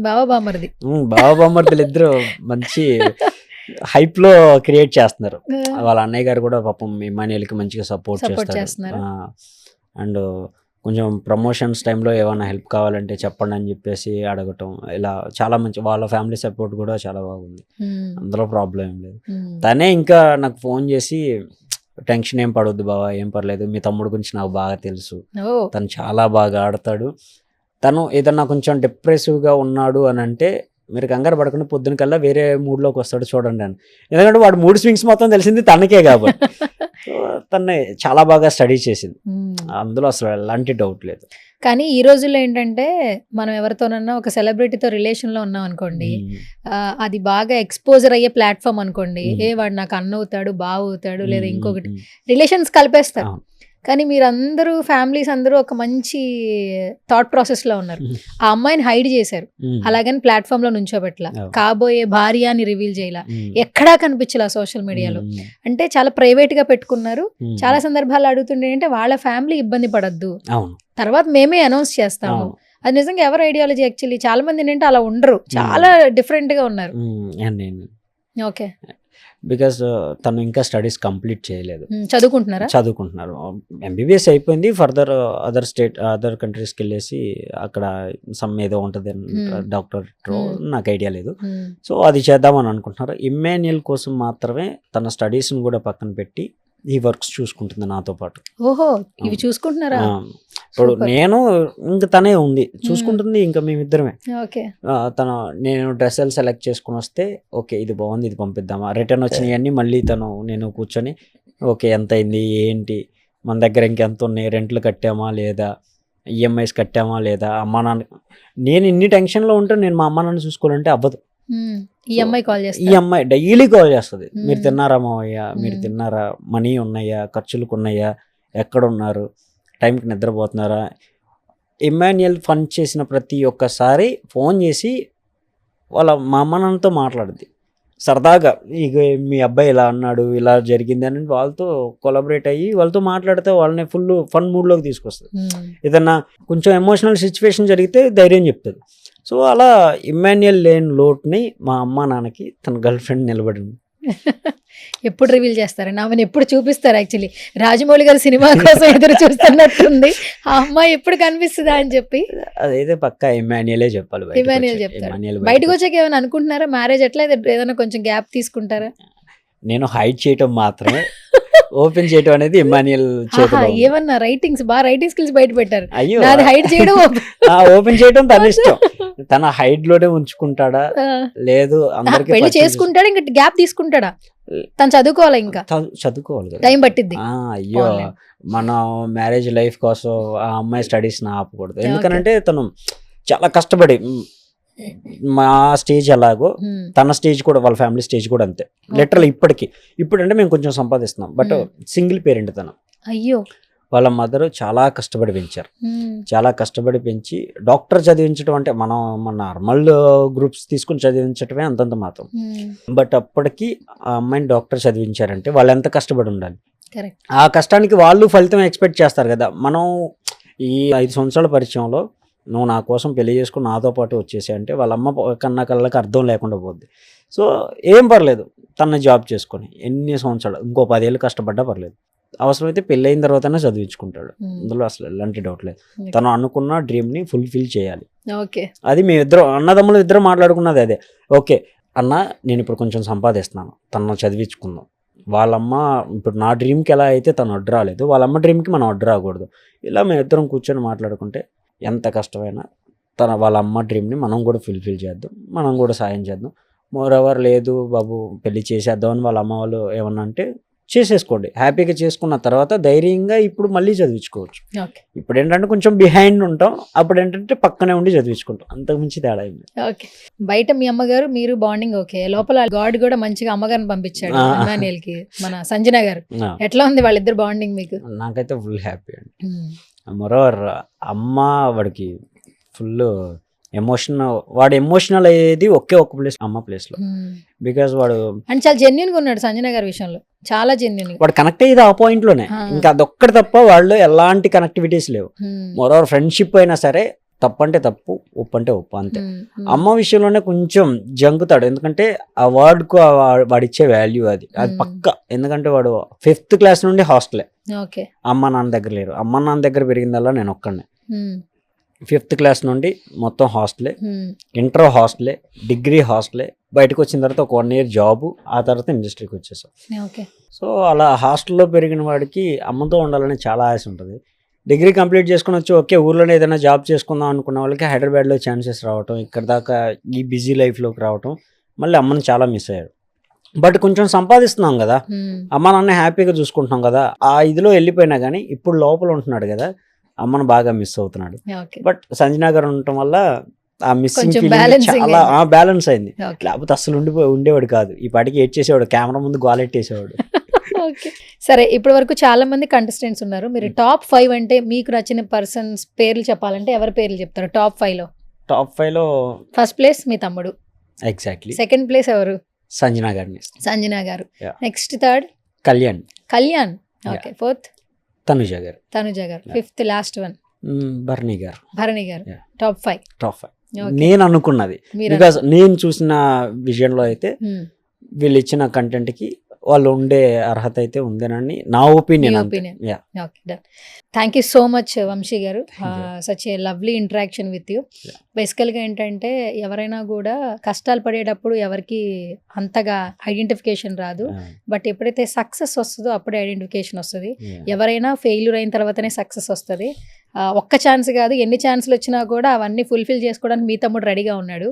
బావా బామర్ది. బావ బామ్మర్దులు ఇద్దరు మంచి హైప్ లో క్రియేట్ చేస్తున్నారు. వాళ్ళ అన్నయ్య గారు కూడా పాపం ఇమాన్యుయల్ కి మంచిగా సపోర్ట్ చేస్తున్నారు. అండ్ కొంచెం ప్రమోషన్స్ టైంలో ఏమైనా హెల్ప్ కావాలంటే చెప్పండి అని చెప్పేసి అడగటం, ఇలా చాలా మంచి వాళ్ళ ఫ్యామిలీ సపోర్ట్ కూడా చాలా బాగుంది. అందులో ప్రాబ్లం ఏం లేదు. తనే ఇంకా నాకు ఫోన్ చేసి టెన్షన్ ఏం పడొద్దు బావా, ఏం పర్లేదు, మీ తమ్ముడు గురించి నాకు బాగా తెలుసు, తను చాలా బాగా ఆడతాడు, తను ఏదన్నా కొంచెం డిప్రెసివ్గా ఉన్నాడు అని అంటే మీరు కంగారు పడకుండా పొద్దున కల్లా వేరే మూడ్లోకి వస్తాడు చూడండి అని. ఎందుకంటే వాడు మూడ్ స్వింగ్స్ మొత్తం తెలిసింది తనకే కాబట్టి. తను చాలా బాగా స్టడీ చేసింది, అందులో అసలు ఎలాంటి డౌట్ లేదు. కానీ ఈ రోజుల్లో ఏంటంటే మనం ఎవరితోనన్నా ఒక సెలబ్రిటీతో రిలేషన్ లో ఉన్నాం అనుకోండి, అది బాగా ఎక్స్పోజర్ అయ్యే ప్లాట్ఫామ్ అనుకోండి, వాడు నాకు అన్న అవుతాడు, బావ అవుతాడు, లేదా ఇంకొకటి రిలేషన్స్ కలిపేస్తారు. కానీ మీరందరూ ఫ్యామిలీస్ అందరూ ఒక మంచి థాట్ ప్రాసెస్ లో ఉన్నారు. ఆ అమ్మాయిని హైడ్ చేశారు, అలాగని ప్లాట్ఫామ్ లో నుంచోబెట్టలా, కాబోయే భార్య అని రివీల్ చేయలా, ఎక్కడా కనిపించలా సోషల్ మీడియాలో. అంటే చాలా ప్రైవేట్ గా పెట్టుకున్నారు. చాలా సందర్భాలు అడుగుతుండే అంటే వాళ్ళ ఫ్యామిలీ ఇబ్బంది పడద్దు, తర్వాత మేమే అనౌన్స్ చేస్తాము. అది నిజంగా ఎవరు ఐడియాలజీ? యాక్చువల్లీ చాలా మంది ఏంటంటే అలా ఉండరు, చాలా డిఫరెంట్ గా ఉన్నారు. ఓకే. బికాస్ తను ఇంకా స్టడీస్ కంప్లీట్ చేయలేదు. చదువుకుంటున్నారు. ఎంబీబీఎస్ అయిపోయింది. ఫర్దర్ అదర్ కంట్రీస్కి వెళ్ళేసి అక్కడ సమ్ ఏదో ఉంటుంది డాక్టర్, నాకు ఐడియా లేదు. సో అది చేద్దామని అనుకుంటున్నారు. ఇమ్మాన్యుయల్ కోసం మాత్రమే తన స్టడీస్ని కూడా పక్కన పెట్టి ఈ వర్క్స్ చూసుకుంటుంది నాతో పాటు. ఓహో, ఇవి చూసుకుంటున్నారా? ఇప్పుడు నేను ఇంకా తనే ఉంది చూసుకుంటుంది, ఇంకా మేమిద్దరమే. నేను డ్రెస్సులు సెలెక్ట్ చేసుకుని వస్తే ఓకే ఇది బాగుంది ఇది పంపిద్దామా, రిటర్న్ వచ్చినాయన్నీ మళ్ళీ నేను కూర్చొని ఓకే ఎంత అయింది ఏంటి, మన దగ్గర ఇంకెంత ఉన్నాయి, రెంట్లు కట్టామా లేదా, ఈఎంఐస్ కట్టామా లేదా, అమ్మా నాన్న. నేను ఇన్ని టెన్షన్లో ఉంటే నేను మా అమ్మ నాన్న చూసుకోవాలంటే అవ్వదు. ఈ అమ్మాయి డైలీ కాల్ చేస్తుంది, మీరు తిన్నారా మావయ్య, మీరు తిన్నారా, మనీ ఉన్నాయా, ఖర్చులకు ఉన్నాయా, ఎక్కడున్నారు, టైంకి నిద్రపోతున్నారా. ఇమ్మాన్యుయల్ ఫండ్ చేసిన ప్రతి ఒక్కసారి ఫోన్ చేసి వాళ్ళ మా అమ్మ నాన్నతో మాట్లాడుద్ది సరదాగా, ఇక మీ అబ్బాయి ఇలా అన్నాడు ఇలా జరిగింది అని వాళ్ళతో కొలాబరేట్ అయ్యి వాళ్ళతో మాట్లాడితే వాళ్ళని ఫుల్ ఫన్ మూడ్లోకి తీసుకొస్తుంది. ఏదన్నా కొంచెం ఎమోషనల్ సిచ్యువేషన్ జరిగితే ధైర్యం చెప్తుంది. సో అలా ఇమ్మాన్యుయల్ లేని లోటుని మా అమ్మ నాన్నకి తన గర్ల్ ఫ్రెండ్ నిలబడింది. ఎప్పుడు రివీల్ చేస్తారండి ఆమెను, ఎప్పుడు చూపిస్తారు? యాక్చువల్లీ రాజమౌళి గారి సినిమా కోసం ఎదురు చూస్తున్నట్టుంది, ఆ అమ్మాయి ఎప్పుడు కనిపిస్తుందా అని చెప్పి. అదైతే పక్కా ఇమ్మాన్యుయలే చెప్పాలి. ఇమ్మాన్యుయల్ చెప్తారు. బయటకు వచ్చాక ఏమైనా అనుకుంటున్నారా మ్యారేజ్ ఎట్లా, ఏదైనా కొంచెం గ్యాప్ తీసుకుంటారా? నేను హైడ్ చేయటం మాత్రమే, ఓపెన్ చేయటం అనేది ఇమ్మాన్యుయల్ చేతిలో. ఏమన్నా రైటింగ్ స్కిల్స్ బయట పెట్టారు. అయ్యో, నాది హైడ్ చేయడం, ఓపెన్ చేయడం తన ఇష్టం. తన హైడ్ లోనే ఉంచుకుంటాడా లేదు అందరికి పెళ్లి చేసుకుంటాడా ఇంకా గ్యాప్ తీసుకుంటాడా? తను చదువుకోవాలి, ఇంకా చదువుకోవాలి, టైం పట్టిద్ది. అయ్యో, మన మ్యారేజ్ లైఫ్ కోసం ఆ అమ్మాయి స్టడీస్ ఆపకూడదు. ఎందుకనంటే తను చాలా కష్టపడి మా స్టేజ్ ఎలాగో తన స్టేజ్ కూడా వాళ్ళ ఫ్యామిలీ స్టేజ్ కూడా అంతే. లిటరల్ ఇప్పుడంటే మేము కొంచెం సంపాదిస్తున్నాం, బట్ సింగిల్ పేరెంట్ తను. అయ్యో, వాళ్ళ మదర్ చాలా కష్టపడి పెంచారు, చాలా కష్టపడి పెంచి డాక్టర్ చదివించడం అంటే మన నార్మల్ గ్రూప్స్ తీసుకుని చదివించడమే అంతంత మాత్రం. బట్ అప్పటికి ఆ అమ్మాయిని డాక్టర్ చదివించారంటే వాళ్ళు ఎంత కష్టపడి ఉండాలి. ఆ కష్టానికి వాళ్ళు ఫలితం ఎక్స్పెక్ట్ చేస్తారు కదా. మనం ఈ 5 సంవత్సరాల పరిచయంలో నువ్వు నా కోసం పెళ్లి చేసుకుని నాతో పాటు వచ్చేసి అంటే వాళ్ళ అమ్మ కన్నా కళ్ళకి అర్థం లేకుండా పోద్ది. సో ఏం పర్లేదు, తన జాబ్ చేసుకొని ఎన్ని సంవత్సరాలు ఇంకో 10 ఏళ్ళు కష్టపడ్డా పర్లేదు, అవసరమైతే పెళ్ళి అయిన తర్వాతనే చదివించుకుంటాడు. అందులో అసలు ఎలాంటి డౌట్ లేదు. తను అనుకున్న డ్రీమ్ని ఫుల్ఫిల్ చేయాలి. అది మేమిద్దరం అన్నదమ్ములు ఇద్దరు మాట్లాడుకున్నది అదే. ఓకే అన్న, నేను ఇప్పుడు కొంచెం సంపాదిస్తున్నాను, తను చదివించుకుందాం. వాళ్ళమ్మ ఇప్పుడు నా డ్రీమ్కి ఎలా అయితే తను అడ్డు రాలేదు, వాళ్ళమ్మ డ్రీమ్కి మనం అడ్డు రాకూడదు. ఇలా మేమిద్దరం కూర్చొని మాట్లాడుకుంటే ఎంత కష్టమైనా వాళ్ళ అమ్మ డ్రీమ్ని మనం కూడా ఫుల్ఫిల్ చేద్దాం, మనం కూడా సాయం చేద్దాం. మోర్ ఎవర్ లేదు బాబు పెళ్లి చేసేద్దాం అని వాళ్ళ అమ్మ వాళ్ళు ఏమన్నా అంటే చేసేసుకోండి. హ్యాపీగా చేసుకున్న తర్వాత ధైర్యంగా ఇప్పుడు మళ్ళీ చదివించుకోవచ్చు. ఓకే. ఇప్పుడు ఏంటంటే కొంచెం బిహైండ్ ఉంటాం, అప్పుడు ఏంటంటే పక్కనే ఉండి చదివించుకుంటాం, అంతకుమించి తేడా ఏం లేదు. ఓకే. బయట మీ అమ్మగారు మీరు బాండింగ్ ఓకే, లోపల గాడ్ కూడా మంచిగా అమ్మగారిని పంపించాడు ఇమాన్యుయల్ కి, మన సంజన గారు. ఆ, ఎట్లా ఉంది వాళ్ళిద్దరు బాండింగ్ మీకు? నాకైతే ఫుల్ హ్యాపీ అండి. మరోవర్ అమ్మ వాడికి ఫుల్ వాడు ఎమోషనల్ అయ్యేది ఒకే ఒక ప్లేస్, అమ్మ ప్లేస్ లో. బికాస్ వాడు అండ్ చాలా జెన్యున్ గా ఉన్నాడు సంజన గారి విషయంలో, చాలా జెన్యున్. వాడు కనెక్ట్ అయ్యేది ఆ పాయింట్ లోనే, ఇంకా అదొక్కటి తప్ప వాళ్ళు ఎలాంటి కనెక్టివిటీస్ లేవు. మరోవర్ ఫ్రెండ్షిప్ అయినా సరే తప్పంటే తప్పు, ఉప్పు అంటే ఉప్పు, అంతే. అమ్మ విషయంలోనే కొంచెం జంకుతాడు, ఎందుకంటే ఆ వర్డ్కు వాడిచ్చే వాల్యూ అది పక్క. ఎందుకంటే వాడు 5th క్లాస్ నుండి హాస్టలే, ఓకే. అమ్మ నాన్న దగ్గర లేరు. అమ్మ నాన్న దగ్గర పెరిగిందల్లా నేను ఒక్కడినే. 5th క్లాస్ నుండి మొత్తం హాస్టలే, ఇంటర్ హాస్టలే, డిగ్రీ హాస్టలే. బయటకు వచ్చిన తర్వాత ఒక 1 year జాబు, ఆ తర్వాత ఇండస్ట్రీకి వచ్చేసాం. ఓకే. సో అలా హాస్టల్లో పెరిగిన వాడికి అమ్మతో ఉండాలని చాలా ఆశ ఉంటుంది. డిగ్రీ కంప్లీట్ చేసుకుని వచ్చి ఓకే ఊర్లోనే ఏదైనా జాబ్ చేసుకుందాం అనుకున్న వాళ్ళకి హైదరాబాద్లో ఛాన్సెస్ రావటం, ఇక్కడ దాకా ఈ బిజీ లైఫ్లోకి రావటం, మళ్ళీ అమ్మని చాలా మిస్ అయ్యాడు. బట్ కొంచెం సంపాదిస్తున్నాం కదా, అమ్మ నాన్న హ్యాపీగా చూసుకుంటున్నాం కదా, ఆ ఇదిలో వెళ్ళిపోయినా కానీ ఇప్పుడు లోపల ఉంటున్నాడు కదా, అమ్మను బాగా మిస్ అవుతున్నాడు. బట్ సంజనా గారు ఉండటం వల్ల ఆ మిస్సింగ్ ఫీలింగ్ చాలా బ్యాలెన్స్ అయింది. లేకపోతే అసలు ఉండేవాడు కాదు, ఈ పాటికి ఏడ్ చేసేవాడు, కెమెరా ముందు గోలెట్టేసేవాడు. సరే, ఇప్పటి వరకు చాలా మంది కంటెస్టెంట్స్ ఉన్నారు. మీరు టాప్ 5 అంటే మీకు నచ్చిన పర్సన్స్ పేర్లు చెప్పాలంటే ఎవరి పేర్లు చెప్తారు? టాప్ 5 లో టాప్ 5 లో ఫస్ట్ ప్లేస్ మీ తమ్ముడు, ఎగ్జాక్ట్లీ. సెకండ్ ప్లేస్ ఎవరు? సంజనా గారిని. సంజనా గారు. Yeah. Next third Kalyan. Kalyan. Okay. Fourth Tanuja గారు. తనుజ గారు. Fifth last one Bharani garu. Bharani garu. Yeah. Top 5. Top 5 నేను అనుకున్నది. బికాస్ నేను చూసిన విజన్లో అయితే వీళ్ళు ఇచ్చిన కంటెంట్ కి వాళ్ళు ఉండే అర్హత అయితే ఉందేనని నా opinion. Thank you so much Vamsi garu, such a lovely interaction with you. బేసికల్గా ఏంటంటే ఎవరైనా కూడా కష్టాలు పడేటప్పుడు ఎవరికి అంతగా ఐడెంటిఫికేషన్ రాదు, బట్ ఎప్పుడైతే సక్సెస్ వస్తుందో అప్పుడే ఐడెంటిఫికేషన్ వస్తుంది. ఎవరైనా ఫెయిల్యూర్ అయిన తర్వాతనే సక్సెస్ వస్తుంది. ఒక్క ఛాన్స్ కాదు, ఎన్ని ఛాన్స్లు వచ్చినా కూడా అవన్నీ ఫుల్ఫిల్ చేసుకోవడానికి మీ తమ్ముడు రెడీగా ఉన్నాడు.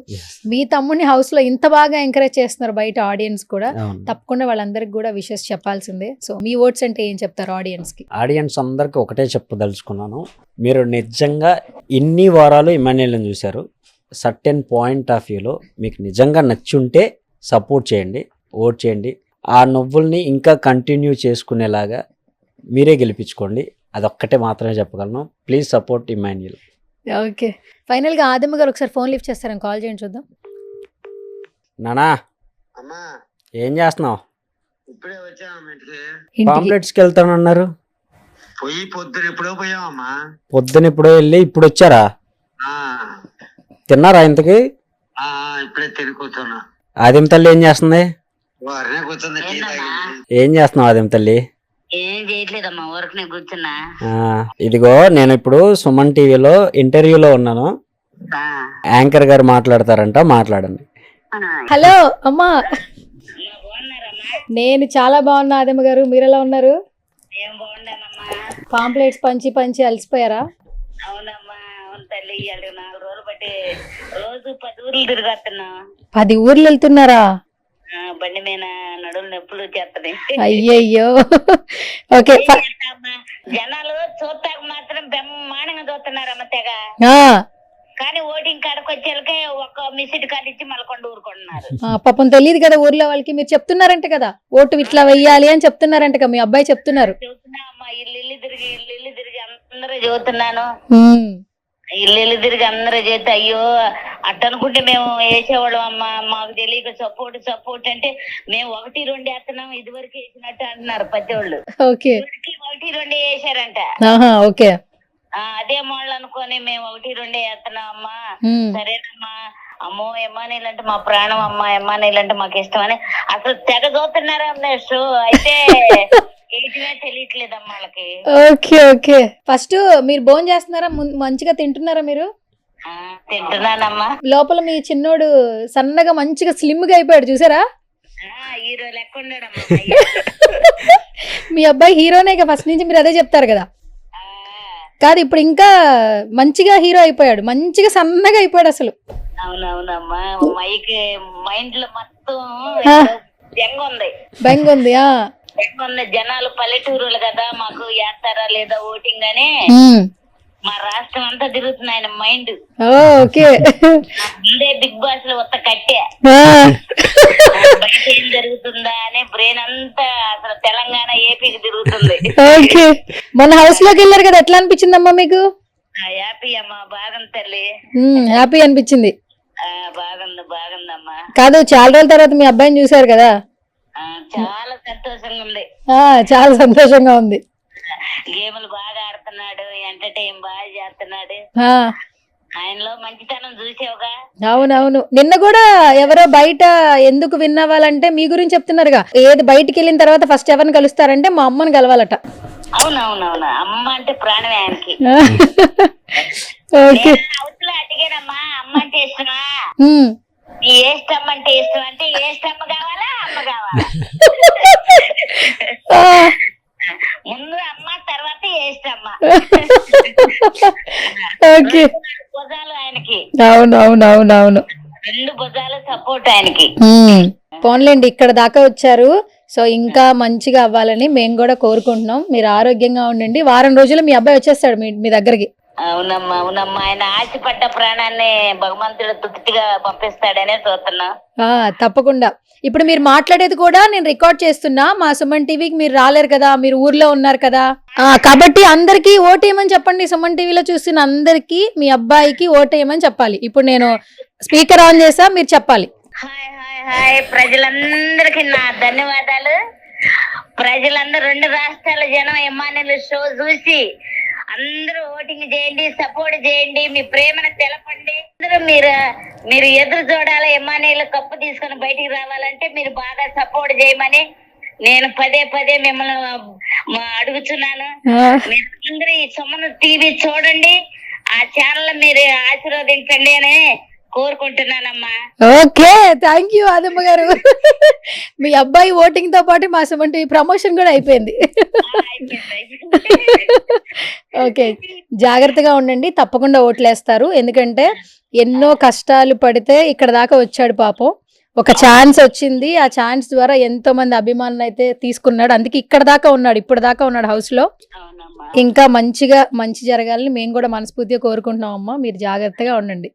మీ తమ్ముడిని హౌస్లో ఇంత బాగా ఎంకరేజ్ చేస్తున్నారు బయట ఆడియన్స్ కూడా, తప్పకుండా వాళ్ళందరికీ కూడా విషెస్ చెప్పాల్సిందే. సో మీ వర్డ్స్ అంటే ఏం చెప్తారు ఆడియన్స్కి? ఆడియన్స్ అందరికి ఒకటే చెప్పదలుచుకున్నాను, మీరు నిజంగా ఇన్ని వారాలు ఇమాన్యుయల్ని చూశారు, సర్టెన్ పాయింట్ ఆఫ్ వ్యూలో మీకు నిజంగా నచ్చుంటే సపోర్ట్ చేయండి, ఓట్ చేయండి. ఆ నవ్వుల్ని ఇంకా కంటిన్యూ చేసుకునేలాగా మీరే గెలిపించుకోండి, అదొక్కటే మాత్రమే చెప్పగలను. Please support Emmanuel. ఓకే. ఫైనల్గా ఆదమ్మ గారు ఒకసారి ఫోన్ లిఫ్ట్ చేస్తారని కాల్ చేయండి చూద్దాం. నానా ఏం చేస్తున్నావు? ఇప్పుడే వచ్చామా ఇంటికి. పాంప్లెట్స్కి వెళ్తానన్నారు, పొద్దున ఎప్పుడో పోయామమ్మా. పొద్దున ఎప్పుడో వెళ్ళి ఇప్పుడు వచ్చారా? తిన్నారా ఇంతకి? ఇప్పుడే తిని కూర్చున్నా. ఆదిమ తల్లి ఏం చేస్తుంది? వారినే కూర్చుంది. ఏం చేస్తున్నావు ఆదిమ తల్లి? ఏం చేయట్లేదమ్మా, ఊరికి కూర్చున్నా. ఇదిగో నేను ఇప్పుడు సుమన్ టీవీలో ఇంటర్వ్యూలో ఉన్నాను, యాంకర్ గారు మాట్లాడతారంట, మాట్లాడండి. హలో అమ్మా, నేను చాలా బాగున్నా. ఆదమ్మ గారు మీరు ఎలా ఉన్నారు? ఏం బాగుండానమ్మా. పాంప్లెట్స్ పంచి పంచి అలసిపోయారా? అవునమ్మా, అవును తల్లి. 4 రోజులు బట్టి రోజు 10 ఊర్లు తిరిగొస్తున్నా. 10 ఊర్లు వెళ్తున్నారా? బండి మీద నడులు నొప్పులు చేస్తది. అయ్యయ్యో. ఓకే. జనాలు చూస్తాక మాత్రం బ్రహ్మాండంగా చూస్తున్నారమ్మ తెగ, కానీ ఓటింగ్ కాడకు వచ్చేళ్ళకే ఒక మిసిట్ కాల్ ఇచ్చి మళ్ళీ ఊరుకుంటున్నారు. పాపం తెలియదు కదా ఊర్లో వాళ్ళకి, మీరు చెప్తున్నారంట కదా ఓటు ఇట్లా వెయ్యాలి అని చెప్తున్నారంట కదా, మీ అబ్బాయి చెప్తున్నారు. చెబుతున్నా అమ్మా, ఇల్లు తిరిగి అందరూ చదువుతున్నాను, ఇల్లు తిరిగి అందరూ చేస్తే అయ్యో అట్ట అనుకుంటే మేము వేసేవాళ్ళం అమ్మా, మాకు తెలియక సపోర్ట్ అంటే మేము 1-2 వేస్తున్నాం, ఇదివరకు వేసినట్టు అంటున్నారు ప్రతి వాళ్ళు. 1-2 వేసారంట. ఓకే. అదే వాళ్ళు అనుకోని మేము 1-2 వేస్తున్నాం అమ్మా. సరేనమ్మా, అమ్మో ఎమ్మానీలు అంటే మా ప్రాణం అమ్మా, ఎమ్మానీలు అంటే మాకు ఇష్టం అని అసలు తెగ చూస్తున్నారా అమ్మేష్. అయితే తెలియట్లేదమ్మా వాళ్ళకి. Okay okay. ఫస్ట్ మీరు భోజనం చేస్తున్నారా? మంచిగా తింటున్నారా మీరు? తింటున్నానమ్మా. లోపల మీ చిన్నోడు సన్నగా మంచిగా స్లిమ్ గా అయిపోయాడు చూసారా? హీరో లెక్క ఉన్నాడమ్మా. మీ అబ్బాయి హీరోనే ఫస్ట్ నుంచి, మీరు అదే చెప్తారు కదా. కాదు, ఇప్పుడు ఇంకా మంచిగా హీరో అయిపోయాడు, మంచిగా సన్నగా అయిపోయాడు అసలు. అవునవునమ్మా, మైండ్ లో మొత్తం బెంగ ఉంది. ఉన్న జనాలు పల్లెటూరులు కదా, మాకు వేస్తారా లేదా ఓటింగ్ అని మా రాష్ట్రం అంతా తిరుగుతుంది ఆయన మైండ్. ఓకే. ముందే బిగ్ బాస్ లో ఒక్క కట్టే బయట ఏం జరుగుతుందా అని బ్రెయిన్ అంతా అసలు తెలంగాణ ఏపీకి తిరుగుతుంది. ఓకే. మొన్న హౌస్ లోకి వెళ్ళారు కదా, ఎట్లా అనిపించిందమ్మా మీకు? హ్యాపీ అమ్మా, బాగుంది తల్లి. హ్యాపీ అనిపించింది. బాగుందమ్మా. కాదు, చాలా రోజుల తర్వాత మీ అబ్బాయిని చూసారు కదా, చాలా సంతోషంగా ఉంది. చాలా సంతోషంగా ఉంది. గేములు బాగా ఆడుతున్నాడు, ఎంటర్టైన్ బాగా చేస్తున్నాడు. ఆయనలో మంచితనం చూసావుగా. అవునవును. నిన్న కూడా ఎవరో బయట ఎందుకు విన్ అవ్వాలంటే మీ గురించి చెప్తున్నారుగా, ఏది బయటికి వెళ్ళిన తర్వాత ఫస్ట్ ఎవరిని కలుస్తారంటే మా అమ్మని కలవాలట. అవునవునవును, అమ్మ అంటే ప్రాణమే ఆయనకి. అవతల అడిగానమ్మా, అమ్మ అంటే ఇష్టమా, నీ ఏష్టమ్మ అంటే ఇష్టం అంటే ఏష్టమ్మ కావాలా అమ్మ కావాలా? ముందు అమ్మ తర్వాత ఏష్టమ్మ. భుజాలు ఆయనకి. అవునవునవునవును. 2 భుజాలు సపోర్ట్ ఆయనకి. పోన్లేండి, ఇక్కడ దాకా వచ్చారు. సో ఇంకా మంచిగా అవ్వాలని మేము కూడా కోరుకుంటున్నాం. మీరు ఆరోగ్యంగా ఉండండి. వారం రోజులు మీ అబ్బాయి వచ్చేస్తాడు మీ దగ్గరికి. అవునమ్మా అవునమ్మా, ఆయన ఆశపడ్డ ప్రాణాన్ని భగవంతుడు తృప్తిగా పంపిస్తాడనే చూస్తున్నా. తప్పకుండా. ఇప్పుడు మీరు మాట్లాడేది కూడా నేను రికార్డ్ చేస్తున్నా. మా సుమన్ టీవీకి మీరు రాలేరు కదా, మీరు ఊర్లో ఉన్నారు కదా, కాబట్టి అందరికి ఓటేయమని చెప్పండి. సుమన్ టీవీలో చూసిన అందరికి మీ అబ్బాయికి ఓటేయమని చెప్పాలి. ఇప్పుడు నేను స్పీకర్ ఆన్ చేసా, మీరు చెప్పాలి. హాయ్ హాయ్ హాయ్, ప్రజలందరికీ నా ధన్యవాదాలు. ప్రజలందరూ 2 రాష్ట్రాల జనం ఎమ్మాన్యుల్ షో చూసి అందరూ ఓటింగ్ చేయండి, సపోర్ట్ చేయండి, మీ ప్రేమను తెలపండి. అందరూ మీరు ఎదురు చూడాలి. ఎమ్మాన్యుల్ కప్పు తీసుకొని బయటికి రావాలంటే మీరు బాగా సపోర్ట్ చేయమని నేను పదే మిమ్మల్ని అడుగుతున్నాను. మీరందరూ ఈ సుమన్ టీవీ చూడండి, ఆ ఛానల్ మీరు ఆశీర్వదించండి అని కోరుకుంటున్నానమ్మా. ఓకే, థ్యాంక్ యూ ఆదమ్మ గారు. మీ అబ్బాయి ఓటింగ్ తో పాటు మా సుమన్ టీవీ ప్రమోషన్ కూడా అయిపోయింది. ఓకే, జాగ్రత్తగా ఉండండి. తప్పకుండా ఓట్లేస్తారు. ఎందుకంటే ఎన్నో కష్టాలు పడితే ఇక్కడ దాకా వచ్చాడు పాపం. ఒక ఛాన్స్ వచ్చింది, ఆ ఛాన్స్ ద్వారా ఎంతో మంది అభిమానులు అయితే తీసుకున్నాడు. అందుకే ఇక్కడ దాకా ఉన్నాడు, ఇప్పుడు దాకా ఉన్నాడు హౌస్ లో. ఇంకా మంచి జరగాలని మేము కూడా మనస్ఫూర్తిగా కోరుకుంటున్నాం అమ్మా. మీరు జాగ్రత్తగా ఉండండి.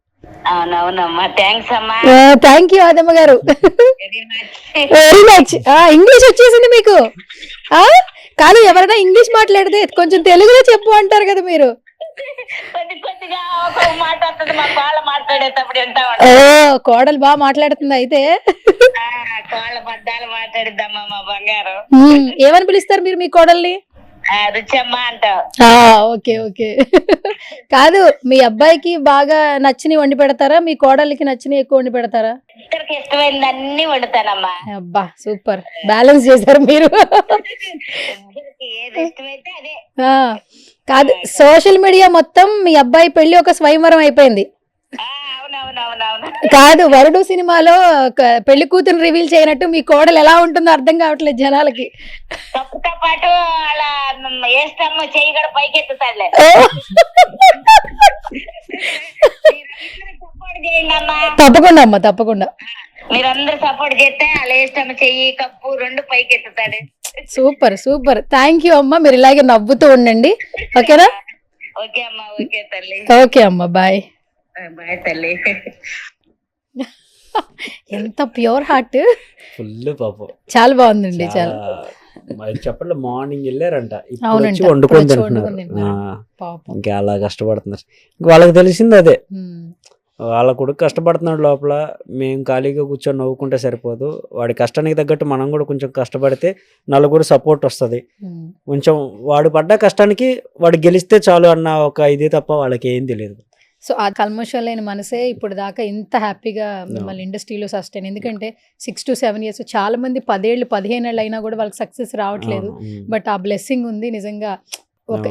అవునవునమ్మా, థ్యాంక్స్ అమ్మా. థ్యాంక్ యూ ఆదమ్మ గారు. Very much. ఇంగ్లీష్ వచ్చేసింది మీకు? కాదు, ఎవరైనా ఇంగ్లీష్ మాట్లాడితే కొంచెం తెలుగులో చెప్పు అంటారు కదా మీరు. కొద్దిగా మాట్లాడుతుంది, మా కోళ్ళ మాట్లాడేటప్పుడు కోడలు బాగా మాట్లాడుతుంది అయితే. కోళ్ళ బద్దాలు మాట్లాడిద్దమ్మా మా బంగారం. ఏమని పిలుస్తారు మీరు మీ కోడల్ని? రుచమ్మ అంటావు. Okay okay. కాదు, మీ అబ్బాయికి బాగా నచ్చినవి వండి పెడతారా, మీ కోడలికి నచ్చినవి ఎక్కువ వండి పెడతారా? ఇద్దరికి ఇష్టమైంది అన్ని వండుతానమ్మా. అబ్బా సూపర్, బ్యాలెన్స్ చేశారు మీరు. ఏది ఇష్టమైతే అదే. కాదు, సోషల్ మీడియా మొత్తం మీ అబ్బాయి పెళ్లి ఒక స్వయంవరం అయిపోయింది. కాదు, వరుడు సినిమాలో పెళ్లి కూతురు రివీల్ చేయనట్టు మీ కోడలు ఎలా ఉంటుందో అర్థం కావట్లేదు జనాలకి. తప్పుతో పాటు అలా ఏష్టమ్మ చెయ్యి కూడా పైకెత్తుతాడులే. సపోర్ట్ చేయండి అమ్మా. తప్పకుండా అమ్మా, తప్పకుండా. మీరందరూ సపోర్ట్ చేస్తే అలా ఏష్టమ్మ చెయ్యి కప్పు 2 పైకెత్తుతాడు. సూపర్ సూపర్, థ్యాంక్ యూ అమ్మా. మీరు ఇలాగే నవ్వుతూ ఉండండి, ఓకేనా? ఓకే అమ్మా. ఓకే తల్లి. ఓకే అమ్మా, బాయ్. బాయ్ తల్లి. ఎంత ప్యూర్ హార్ట్. ఫుల్ పాపం, చాలా బాగుందండి. చాలా చెప్పండి. మార్నింగ్ వెళ్ళారంట, ఇప్పుడు వచ్చి వండుకొని తింటున్నారు. ఇంకా అలా కష్టపడుతున్నారు. వాళ్ళకి తెలిసింది అదే, వాళ్ళ కొడుకు కష్టపడుతున్నాడు లోపల. మేము ఖాళీగా కూర్చొని నవ్వుకుంటే సరిపోదు. వాడి కష్టానికి తగ్గట్టు మనం కూడా కొంచెం కష్టపడితే నలుగురు సపోర్ట్ వస్తుంది. కొంచెం వాడు పడ్డ కష్టానికి వాడు గెలిస్తే చాలు అన్న ఒక ఇది తప్ప వాళ్ళకి ఏం తెలియదు. సో ఆ కల్మషం లేని మనసే ఇప్పుడు దాకా ఇంత హ్యాపీగా మిమ్మల్ని ఇండస్ట్రీలో సస్టైన్. ఎందుకంటే 6 to 7 years, చాలా మంది 10 ఏళ్ళు 15 ఏళ్ళు అయినా కూడా వాళ్ళకి సక్సెస్ రావట్లేదు. బట్ ఆ బ్లెస్సింగ్ ఉంది నిజంగా.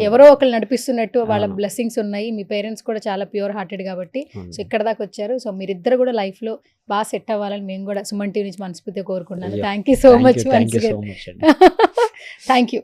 ఎవరో ఒకరు నడిపిస్తున్నట్టు వాళ్ళ బ్లెస్సింగ్స్ ఉన్నాయి. మీ పేరెంట్స్ కూడా చాలా ప్యూర్ హార్టెడ్ కాబట్టి సో ఇక్కడ దాకా వచ్చారు. సో మీరిద్దరు కూడా లైఫ్ లో బాగా సెట్ అవ్వాలని మేము కూడా సుమన్ టీవీ నుంచి మనస్ఫూర్తిగా కోరుకుంటున్నాను. Thank you so much. Thank you.